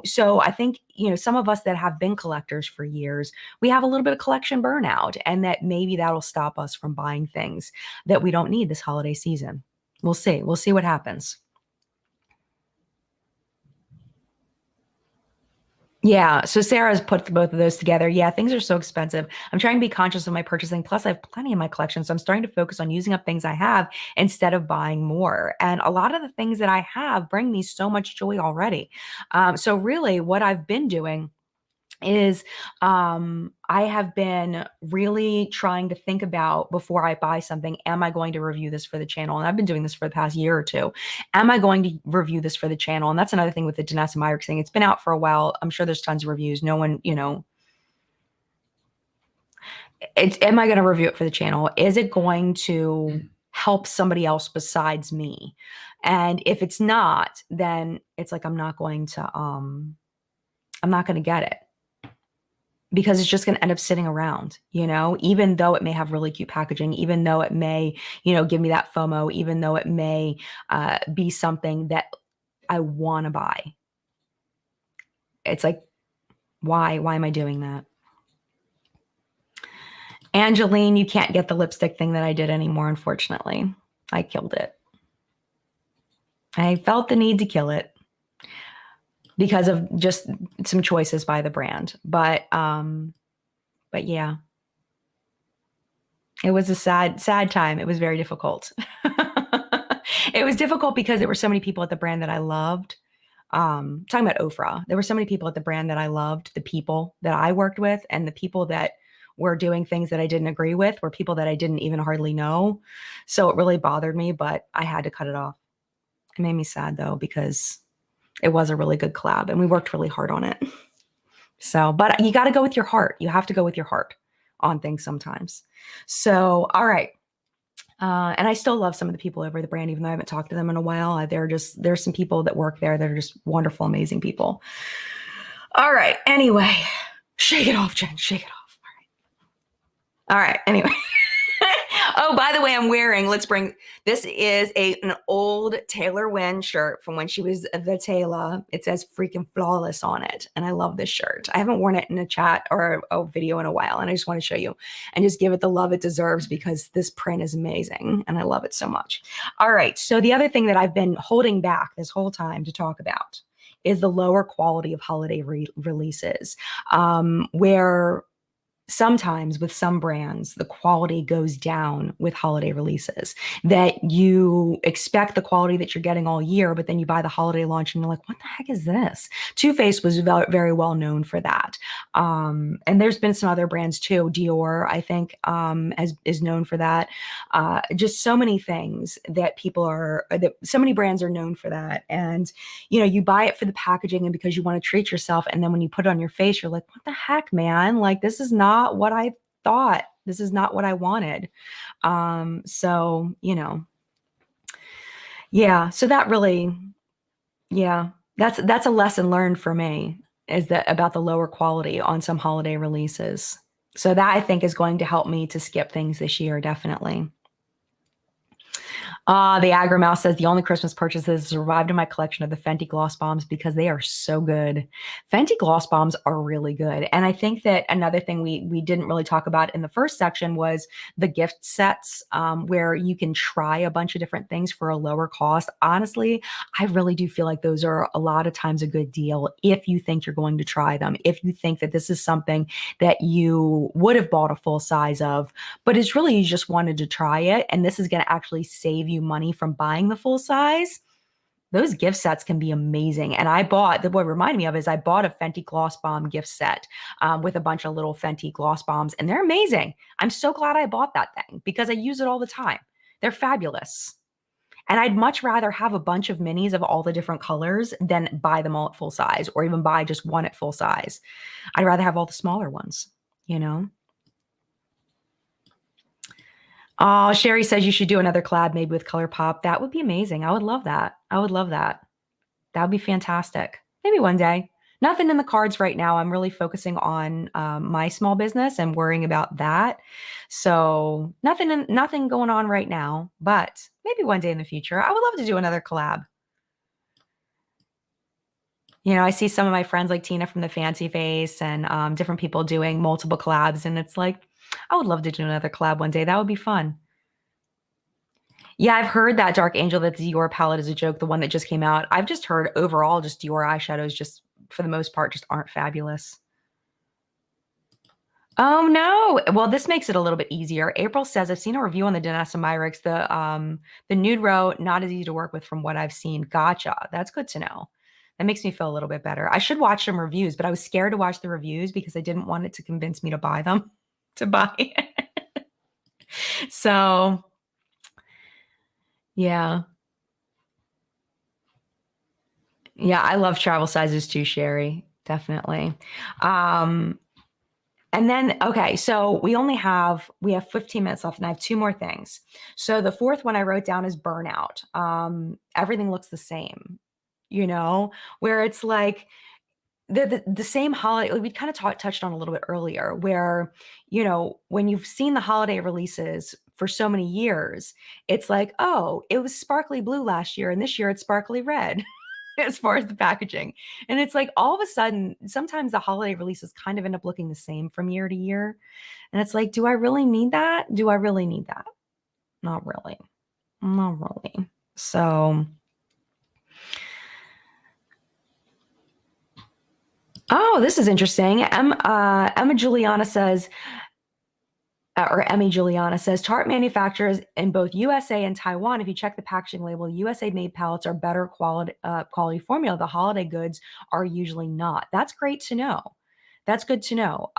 So I think, some of us that have been collectors for years, we have a little bit of collection burnout, and that maybe that'll stop us from buying things that we don't need this holiday season. We'll see. We'll see what happens. Yeah. So Sarah's put both of those together. Yeah, things are so expensive. I'm trying to be conscious of my purchasing. Plus, I have plenty in my collection. So I'm starting to focus on using up things I have instead of buying more. And a lot of the things that I have bring me so much joy already. So really, what I've been doing is I have been really trying to think about before I buy something, am I going to review this for the channel? And I've been doing this for the past year or two. Am I going to review this for the channel? And that's another thing with the Danessa Myrick thing. It's been out for a while. I'm sure there's tons of reviews. No one, am I going to review it for the channel? Is it going to help somebody else besides me? And if it's not, then it's like I'm not going to get it, because it's just going to end up sitting around, even though it may have really cute packaging, even though it may, give me that FOMO, even though it may be something that I want to buy. It's like, why am I doing that? Angeline, you can't get the lipstick thing that I did anymore, unfortunately. I killed it. I felt the need to kill it because of just some choices by the brand. But yeah, it was a sad time. It was very difficult. It was difficult because there were so many people at the brand that I loved. Talking about Ofra, there were so many people at the brand that I loved, the people that I worked with, and the people that were doing things that I didn't agree with were people that I didn't even hardly know. So it really bothered me, but I had to cut it off. It made me sad though, because it was a really good collab and we worked really hard on it. So, but you got to go with your heart. You have to go with your heart on things sometimes. So, all right. And I still love some of the people over the brand, even though I haven't talked to them in a while. There's some people that work there that are just wonderful, amazing people. All right. Anyway, shake it off, Jen. Shake it off. All right. Anyway. Oh, by the way, this is an old Taylor Wynn shirt from when she was the Taylor. It says freaking flawless on it. And I love this shirt. I haven't worn it in a chat or a video in a while. And I just want to show you and just give it the love it deserves, because this print is amazing and I love it so much. All right. So the other thing that I've been holding back this whole time to talk about is the lower quality of holiday releases, where sometimes with some brands, the quality goes down with holiday releases, that you expect the quality that you're getting all year, but then you buy the holiday launch and you're like, what the heck is this? Too Faced was very well known for that. And there's been some other brands too. Dior, I think, is known for that. Just so many things that so many brands are known for that. And, you buy it for the packaging and because you want to treat yourself. And then when you put it on your face, you're like, what the heck, man? Like, this is not what I thought. This is not what I wanted. So, yeah. So that really, yeah, that's a lesson learned for me, is that about the lower quality on some holiday releases. So that I think is going to help me to skip things this year, definitely. The Aggro Mouse says the only Christmas purchases survived in my collection of the Fenty gloss bombs because they are so good. Fenty gloss bombs are really good. And I think that another thing we didn't really talk about in the first section was the gift sets, where you can try a bunch of different things for a lower cost. Honestly, I really do feel like those are a lot of times a good deal if you think you're going to try them, if you think that this is something that you would have bought a full size of, but it's really you just wanted to try it, and this is going to actually save you money from buying the full size. Those gift sets can be amazing. And I bought, what reminded me of is I bought a Fenty Gloss Bomb gift set, with a bunch of little Fenty Gloss Bombs, and they're amazing. I'm so glad I bought that thing because I use it all the time. They're fabulous. And I'd much rather have a bunch of minis of all the different colors than buy them all at full size or even buy just one at full size. I'd rather have all the smaller ones, you know? Oh, Sherry says you should do another collab maybe with ColourPop. That would be amazing. I would love that. I would love that. That would be fantastic. Maybe one day. Nothing in the cards right now. I'm really focusing on my small business and worrying about that. So nothing going on right now, but maybe one day in the future. I would love to do another collab. You know, I see some of my friends like Tina from the Fancy Face and different people doing multiple collabs, and it's like, I would love to do another collab one day. That would be fun. Yeah, I've heard that Dark Angel, that the Dior palette is a joke, the one that just came out. I've just heard overall just Dior eyeshadows just for the most part just aren't fabulous. Oh no. Well, this makes it a little bit easier. April says, I've seen a review on the Danessa Myrix. The nude row, not as easy to work with from what I've seen. Gotcha. That's good to know. That makes me feel a little bit better. I should watch some reviews, but I was scared to watch the reviews because I didn't want it to convince me to buy them, to buy it. So yeah. Yeah, I love travel sizes too, Sherry. Definitely. Um, and then, okay, so we have 15 minutes left, and I have two more things. So the fourth one I wrote down is burnout. Everything looks the same, you know, where it's like the same holiday. Like we kind of touched on a little bit earlier, where when you've seen the holiday releases for so many years, it's like, oh, it was sparkly blue last year, and this year it's sparkly red. As far as the packaging. And it's like all of a sudden, sometimes the holiday releases kind of end up looking the same from year to year. And it's like, do I really need that? Do I really need that? Not really. Not really. So, oh, this is interesting. Emma Juliana says, or Emmy Juliana says, Tarte manufacturers in both USA and Taiwan. If you check the packaging label, USA made palettes are better quality formula. The holiday goods are usually not. That's great to know. That's good to know.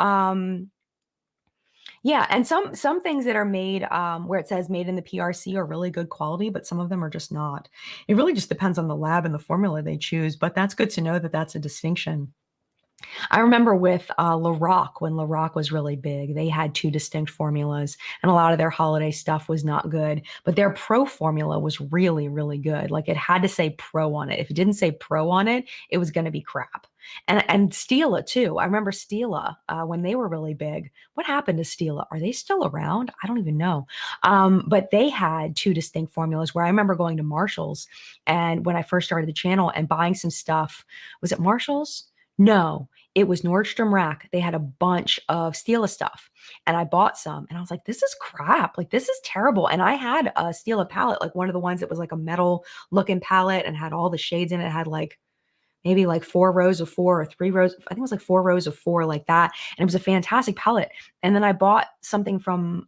Yeah, and some things that are made where it says made in the PRC are really good quality, but some of them are just not. It really just depends on the lab and the formula they choose, but that's good to know that that's a distinction. I remember with Lorac, when Lorac was really big, they had two distinct formulas, and a lot of their holiday stuff was not good. But their Pro formula was really, really good. Like it had to say Pro on it. If it didn't say Pro on it, it was going to be crap. And Stila too. I remember Stila when they were really big. What happened to Stila? Are they still around? I don't even know. But they had two distinct formulas. Where I remember going to Marshalls, and when I first started the channel and buying some stuff, was it Marshalls? No, it was Nordstrom Rack. They had a bunch of Stila stuff, and I bought some, and I was like, this is crap. Like, this is terrible. And I had a Stila palette, like one of the ones that was like a metal looking palette and had all the shades in it. It had like maybe like 4 rows of four or 3 rows. I think it was like 4 rows of four, like that. And it was a fantastic palette. And then I bought something from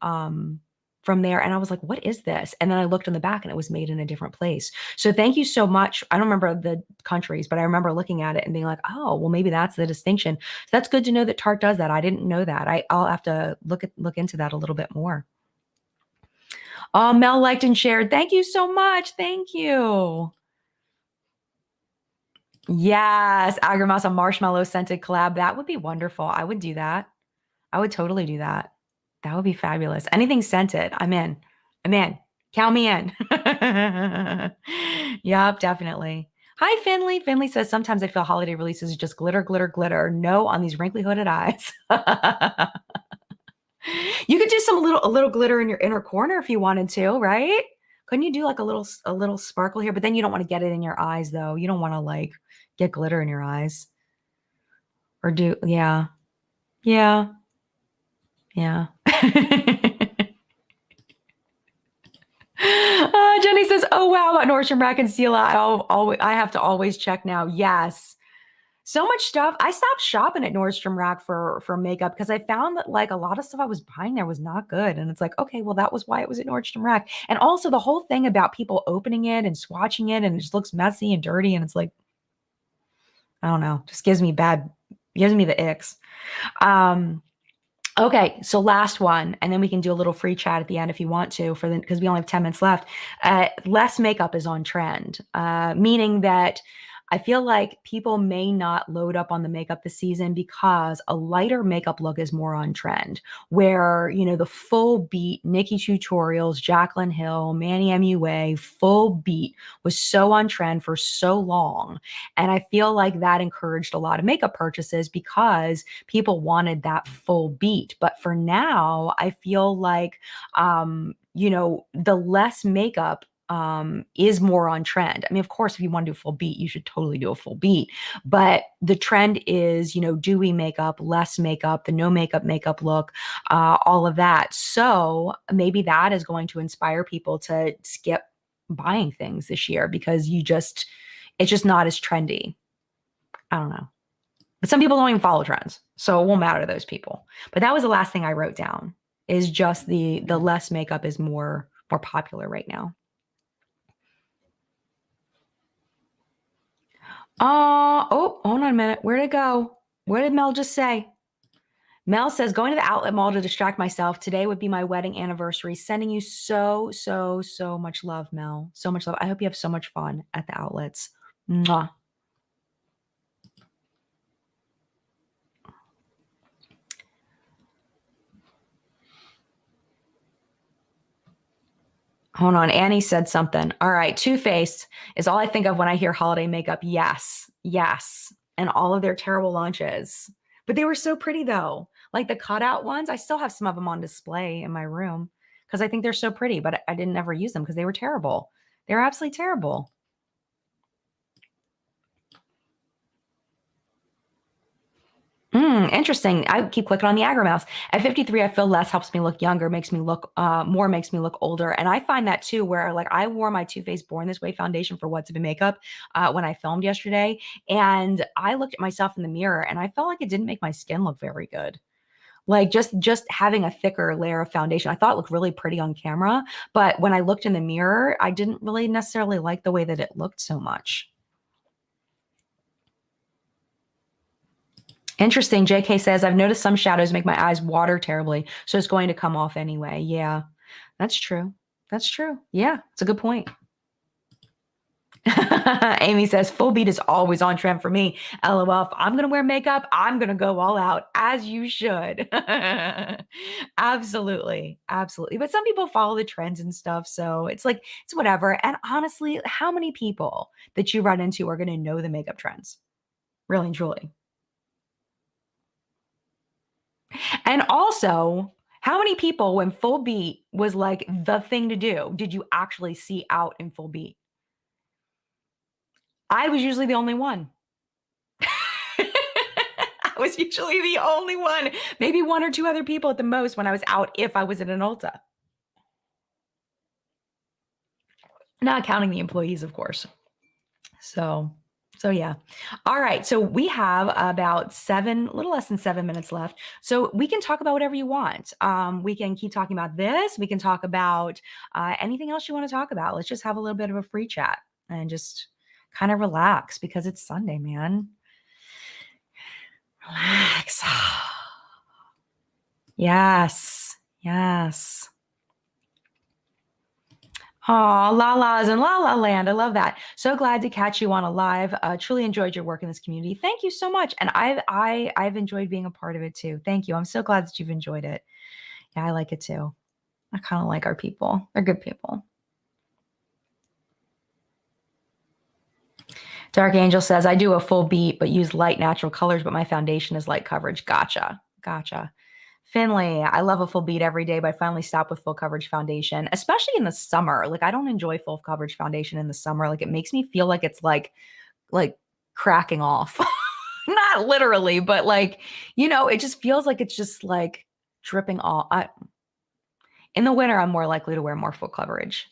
there, and I was like, what is this? And then I looked on the back, and it was made in a different place. So thank you so much. I don't remember the countries, but I remember looking at it and being like, oh, well, maybe that's the distinction. So that's good to know that Tarte does that. I didn't know that. I'll have to look into that a little bit more. Oh, Mel liked and shared. Thank you so much. Thank you. Yes, Agarmouse, a marshmallow scented collab. That would be wonderful. I would do that. I would totally do that. That would be fabulous. Anything scented, I'm in. I'm in. Count me in. Yup, definitely. Hi, Finley. Finley says, sometimes I feel holiday releases are just glitter, glitter, glitter. No on these wrinkly hooded eyes. You could do a little glitter in your inner corner if you wanted to, right? Couldn't you do like a little sparkle here? But then you don't want to get it in your eyes though. You don't want to like get glitter in your eyes. Or do yeah. Yeah. Yeah. Jenny says, "Oh wow, about Nordstrom Rack and Stila. I have to always check now." Yes, so much stuff. I stopped shopping at Nordstrom Rack for makeup because I found that like a lot of stuff I was buying there was not good, and it's like, okay, well that was why it was at Nordstrom Rack. And also the whole thing about people opening it and swatching it, and it just looks messy and dirty, and it's like, I don't know, just gives me the icks. Um, Okay, so last one, and then we can do a little free chat at the end if you want to, because we only have 10 minutes left. Less makeup is on trend, meaning that I feel like people may not load up on the makeup this season because a lighter makeup look is more on trend. Where the full beat Nikki Tutorials, Jaclyn Hill, Manny MUA, full beat was so on trend for so long, and I feel like that encouraged a lot of makeup purchases because people wanted that full beat. But for now, I feel like, the less makeup is more on trend. I mean, of course, if you want to do a full beat, you should totally do a full beat. But the trend is, dewy makeup, less makeup, the no makeup look, all of that. So maybe that is going to inspire people to skip buying things this year because it's just not as trendy. I don't know. But some people don't even follow trends, so it won't matter to those people. But that was the last thing I wrote down, is just the less makeup is more popular right now. Oh, hold on a minute. Where'd it go? What did Mel just say? Mel says, going to the outlet mall to distract myself. Today would be my wedding anniversary. Sending you so, so, so much love, Mel. So much love. I hope you have so much fun at the outlets. Mwah. Hold on. Annie said something. All right. Too Faced is all I think of when I hear holiday makeup. Yes. Yes. And all of their terrible launches. But they were so pretty though. Like the cutout ones, I still have some of them on display in my room because I think they're so pretty, but I didn't ever use them because they were terrible. They were absolutely terrible. Interesting. I keep clicking on the aggro mouse. At 53, I feel less helps me look younger, makes me look more, makes me look older. And I find that too, where like I wore my Too Faced Born This Way foundation for What's Up in Makeup when I filmed yesterday. And I looked at myself in the mirror and I felt like it didn't make my skin look very good. Like just having a thicker layer of foundation. I thought it looked really pretty on camera, but when I looked in the mirror, I didn't really necessarily like the way that it looked so much. Interesting. JK says, I've noticed some shadows make my eyes water terribly, so it's going to come off anyway. Yeah, that's true. That's true. Yeah, it's a good point. Amy says, full beat is always on trend for me. LOL. If I'm going to wear makeup, I'm going to go all out, as you should. Absolutely. Absolutely. But some people follow the trends and stuff. So it's like, it's whatever. And honestly, how many people that you run into are going to know the makeup trends? Really and truly. And also, how many people, when full beat was like the thing to do, did you actually see out in full beat? I was usually the only one. I was usually the only one, maybe one or two other people at the most when I was out, if I was at an Ulta. Not counting the employees, of course. So yeah. All right. So we have about a little less than 7 minutes left. So we can talk about whatever you want. We can keep talking about this. We can talk about anything else you want to talk about. Let's just have a little bit of a free chat and just kind of relax because it's Sunday, man. Relax. Yes. Yes. Oh, La La's in La La Land. I love that. So glad to catch you on a live. Truly enjoyed your work in this community. Thank you so much. And I've enjoyed being a part of it too. Thank you. I'm so glad that you've enjoyed it. Yeah, I like it too. I kind of like our people. They're good people. Dark Angel says, I do a full beat, but use light natural colors, but my foundation is light coverage. Gotcha. Gotcha. Finley, I love a full beat every day, but I finally stopped with full coverage foundation, especially in the summer. Like I don't enjoy full coverage foundation in the summer. Like it makes me feel like it's like cracking off. Not literally, but like, it just feels like it's just like dripping off. In the winter, I'm more likely to wear more full coverage.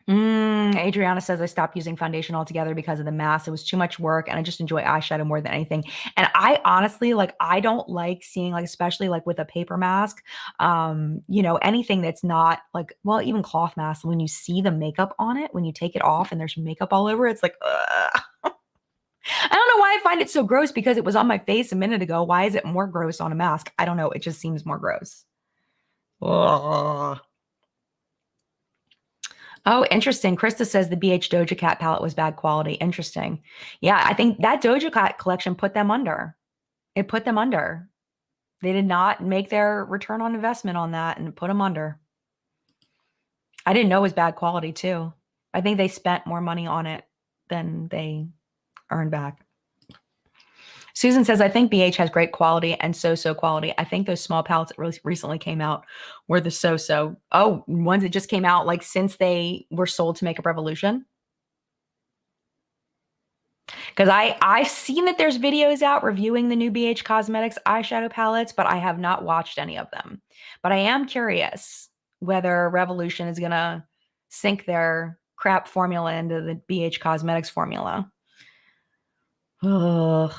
Adriana says I stopped using foundation altogether because of the mask. It was too much work and I just enjoy eyeshadow more than anything. And I honestly I don't like seeing especially with a paper mask, anything that's not well, even cloth masks, when you see the makeup on it, when you take it off and there's makeup all over, it's like, ugh. I don't know why I find it so gross because it was on my face a minute ago. Why is it more gross on a mask? I don't know. It just seems more gross. Ugh. Oh, interesting. Krista says the BH Doja Cat palette was bad quality. Interesting. Yeah, I think that Doja Cat collection put them under. It put them under. They did not make their return on investment on that and put them under. I didn't know it was bad quality too. I think they spent more money on it than they earned back. Susan says, I think BH has great quality and so-so quality. I think those small palettes that really recently came out were the so-so. Oh, ones that just came out since they were sold to Makeup Revolution. Because I've seen that there's videos out reviewing the new BH Cosmetics eyeshadow palettes, but I have not watched any of them. But I am curious whether Revolution is going to sink their crap formula into the BH Cosmetics formula. Ugh.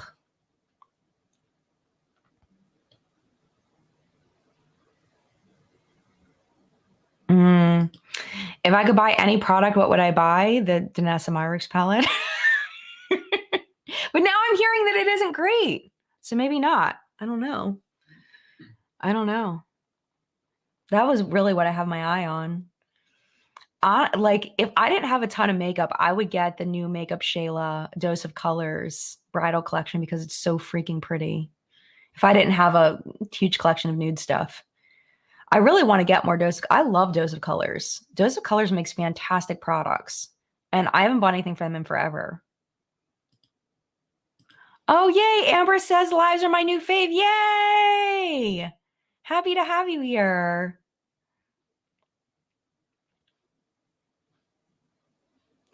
If I could buy any product, what would I buy? The Danessa Myricks palette. But now I'm hearing that it isn't great. So maybe not. I don't know. That was really what I have my eye on. If I didn't have a ton of makeup, I would get the new Makeup Shayla Dose of Colors bridal collection because it's so freaking pretty. If I didn't have a huge collection of nude stuff. I really want to get more I love Dose of Colors. Dose of Colors makes fantastic products. And I haven't bought anything from them in forever. Oh, yay. Amber says lives are my new fave. Yay. Happy to have you here.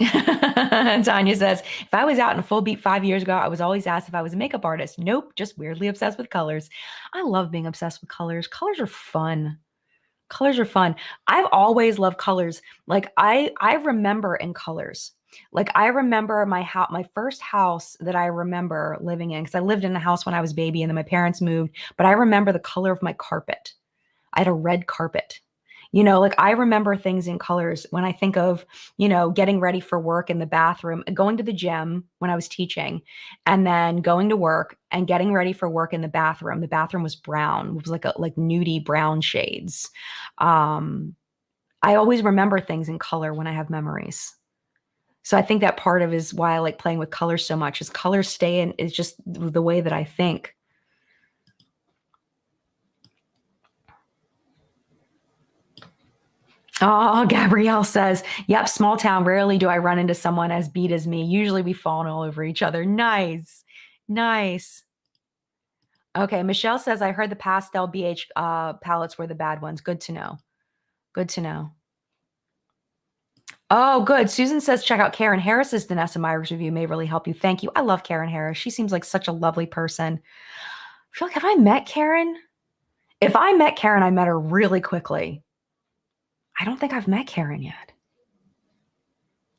Tanya says, if I was out in full beat 5 years ago, I was always asked if I was a makeup artist. Nope, just weirdly obsessed with colors. I love being obsessed with colors. Colors are fun. Colors are fun. I've always loved colors. I remember in colors. I remember my first house that I remember living in, because I lived in a house when I was a baby and then my parents moved, but I remember the color of my carpet. I had a red carpet. I remember things in colors when I think of, getting ready for work in the bathroom, going to the gym when I was teaching, and then going to work and getting ready for work in the bathroom. The bathroom was brown. It was like nudie brown shades. I always remember things in color when I have memories. So I think that part of is why I like playing with colors so much, is colors stay in, is just the way that I think. Oh, Gabrielle says, yep, small town. Rarely do I run into someone as beat as me. Usually we fawn all over each other. Nice. Nice. Okay, Michelle says, I heard the pastel BH palettes were the bad ones. Good to know. Good to know. Oh, good. Susan says, check out Karen Harris's Danessa Myers review. May really help you. Thank you. I love Karen Harris. She seems like such a lovely person. I feel like, have I met Karen? If I met Karen, I met her really quickly. I don't think I've met Karen yet.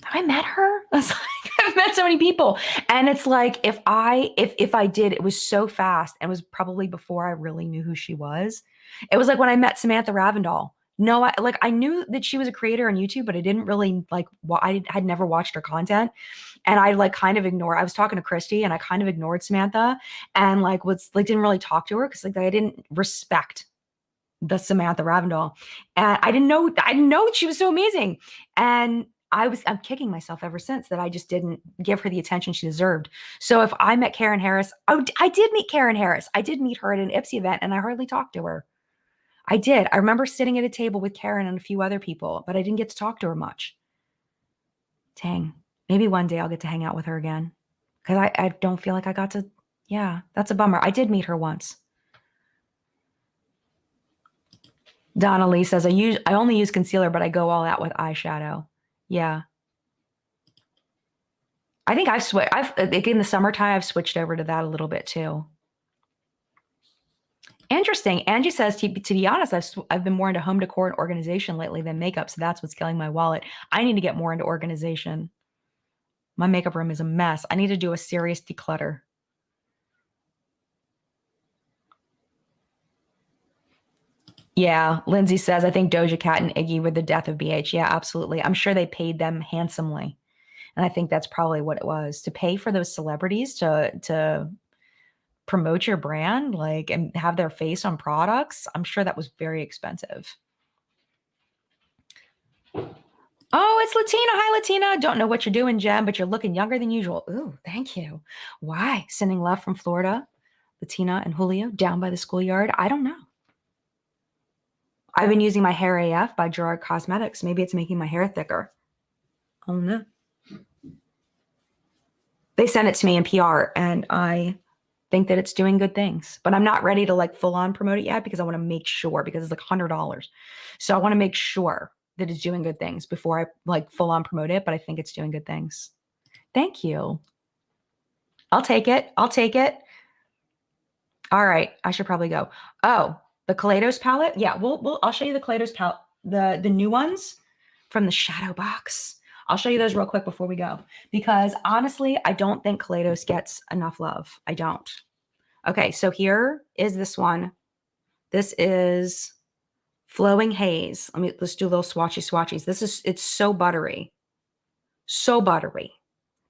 Have I met her? I've met so many people. And it's like, if I did, it was so fast and it was probably before I really knew who she was. It was like when I met Samantha Ravendall. No, I knew that she was a creator on YouTube, but I didn't really I had never watched her content. And I kind of ignored, I was talking to Christy and I kind of ignored Samantha and didn't really talk to her because I didn't respect the Samantha Ravendall. And I didn't know that she was so amazing. And I'm kicking myself ever since that I just didn't give her the attention she deserved. So if I met Karen Harris, I did meet Karen Harris. I did meet her at an Ipsy event and I hardly talked to her. I did. I remember sitting at a table with Karen and a few other people, but I didn't get to talk to her much. Dang. Maybe one day I'll get to hang out with her again. Because I don't feel like I got to. Yeah, that's a bummer. I did meet her once. Donna Lee says, I only use concealer, but I go all out with eyeshadow. Yeah. I think I've like in the summertime, I've switched over to that a little bit too. Interesting. Angie says, to be honest, I've been more into home decor and organization lately than makeup. So that's what's killing my wallet. I need to get more into organization. My makeup room is a mess. I need to do a serious declutter. Yeah, Lindsay says, I think Doja Cat and Iggy were the death of BH. Yeah, absolutely. I'm sure they paid them handsomely. And I think that's probably what it was, to pay for those celebrities to promote your brand, like, and have their face on products. I'm sure that was very expensive. Oh, it's Latina. Hi, Latina. Don't know what you're doing, Jen, but you're looking younger than usual. Ooh, thank you. Why? Sending love from Florida. Latina and Julio down by the schoolyard. I don't know. I've been using my Hair AF by Gerard Cosmetics. Maybe it's making my hair thicker. Oh no. They sent it to me in PR and I think that it's doing good things, but I'm not ready to like full on promote it yet because I want to make sure, because it's like $100. So I want to make sure that it's doing good things before I like full on promote it, but I think it's doing good things. Thank you. I'll take it. I'll take it. All right. I should probably go. Oh, the Kaleidos palette. Yeah, I'll show you the Kaleidos palette, the new ones from the shadow box. I'll show you those real quick before we go, because honestly, I don't think Kaleidos gets enough love. I don't. Okay, so here is this one. This is Flowing Haze. Let's do a little swatchies. It's so buttery. So buttery.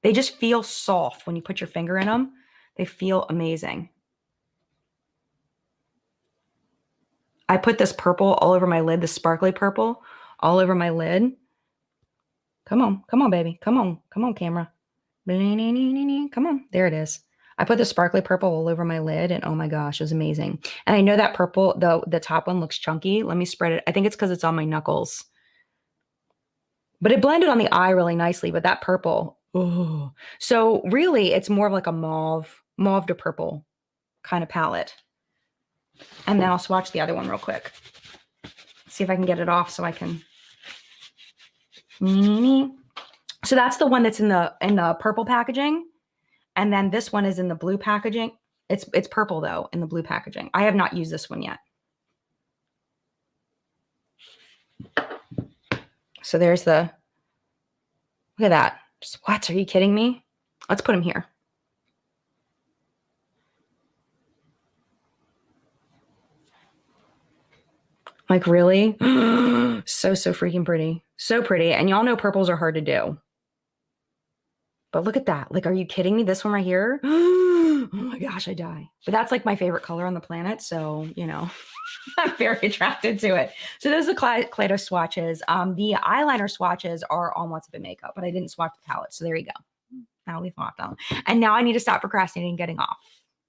They just feel soft when you put your finger in them. They feel amazing. I put this purple all over my lid, the sparkly purple all over my lid. Come on, baby. Come on, camera. Come on, there it is. I put the sparkly purple all over my lid, and oh my gosh, it was amazing. And I know that purple, the top one looks chunky. Let me spread it. I think it's because it's on my knuckles. But it blended on the eye really nicely, but that purple, oh. So really, it's more of like a mauve to purple kind of palette. And then I'll swatch the other one real quick. See if I can get it off so I can. So that's the one that's in the purple packaging. And then this one is in the blue packaging. It's purple though in the blue packaging. I have not used this one yet. So there's look at that. Just, what? Are you kidding me? Let's put them here. Like, really? So freaking pretty. So pretty. And y'all know purples are hard to do. But look at that. Like, are you kidding me? This one right here? Oh my gosh, I die. But that's like my favorite color on the planet. So, you know, I'm very attracted to it. So those are the Kaleidos swatches. The eyeliner swatches are on What's Up in Makeup, but I didn't swatch the palette. So there you go. Now we've locked them. And now I need to stop procrastinating and getting off,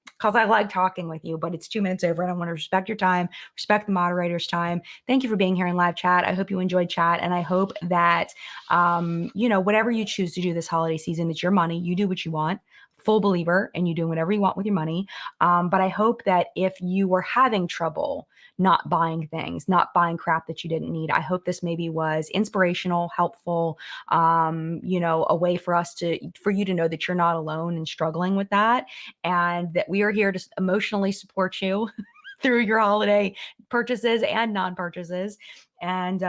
because I like talking with you, but it's 2 minutes over and I want to respect your time, respect the moderator's time. Thank you for being here in live chat. I hope you enjoyed chat. And I hope that, you know, whatever you choose to do this holiday season, it's your money. You do what you want. Full believer, and you doing whatever you want with your money. But I hope that if you were having trouble not buying things, not buying crap that you didn't need, I hope this maybe was inspirational, helpful, you know, a way for you to know that you're not alone in struggling with that, and that we are here to emotionally support you through your holiday purchases and non-purchases. And,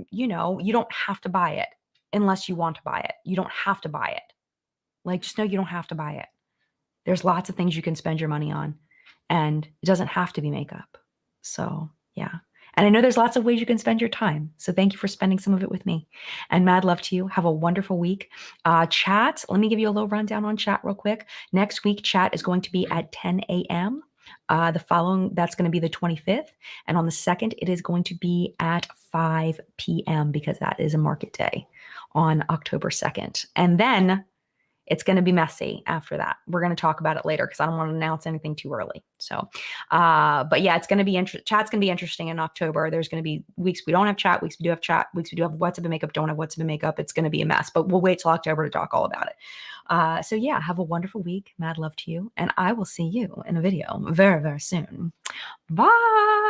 you know, you don't have to buy it unless you want to buy it. You don't have to buy it. Like, just know you don't have to buy it. There's lots of things you can spend your money on, and it doesn't have to be makeup. So, yeah. And I know there's lots of ways you can spend your time. So thank you for spending some of it with me. And mad love to you. Have a wonderful week. Chat, let me give you a little rundown on chat real quick. Next week, chat is going to be at 10 a.m. That's going to be the 25th. And on the 2nd, it is going to be at 5 p.m. because that is a market day on October 2nd. And then it's going to be messy after that. We're going to talk about it later because I don't want to announce anything too early. So, but yeah, it's going to be chat's going to be interesting in October. There's going to be weeks we don't have chat, weeks we do have chat, weeks we do have What's Up in Makeup, don't have What's Up in Makeup. It's going to be a mess, but we'll wait till October to talk all about it. So yeah, have a wonderful week. Mad love to you. And I will see you in a video very, very soon. Bye.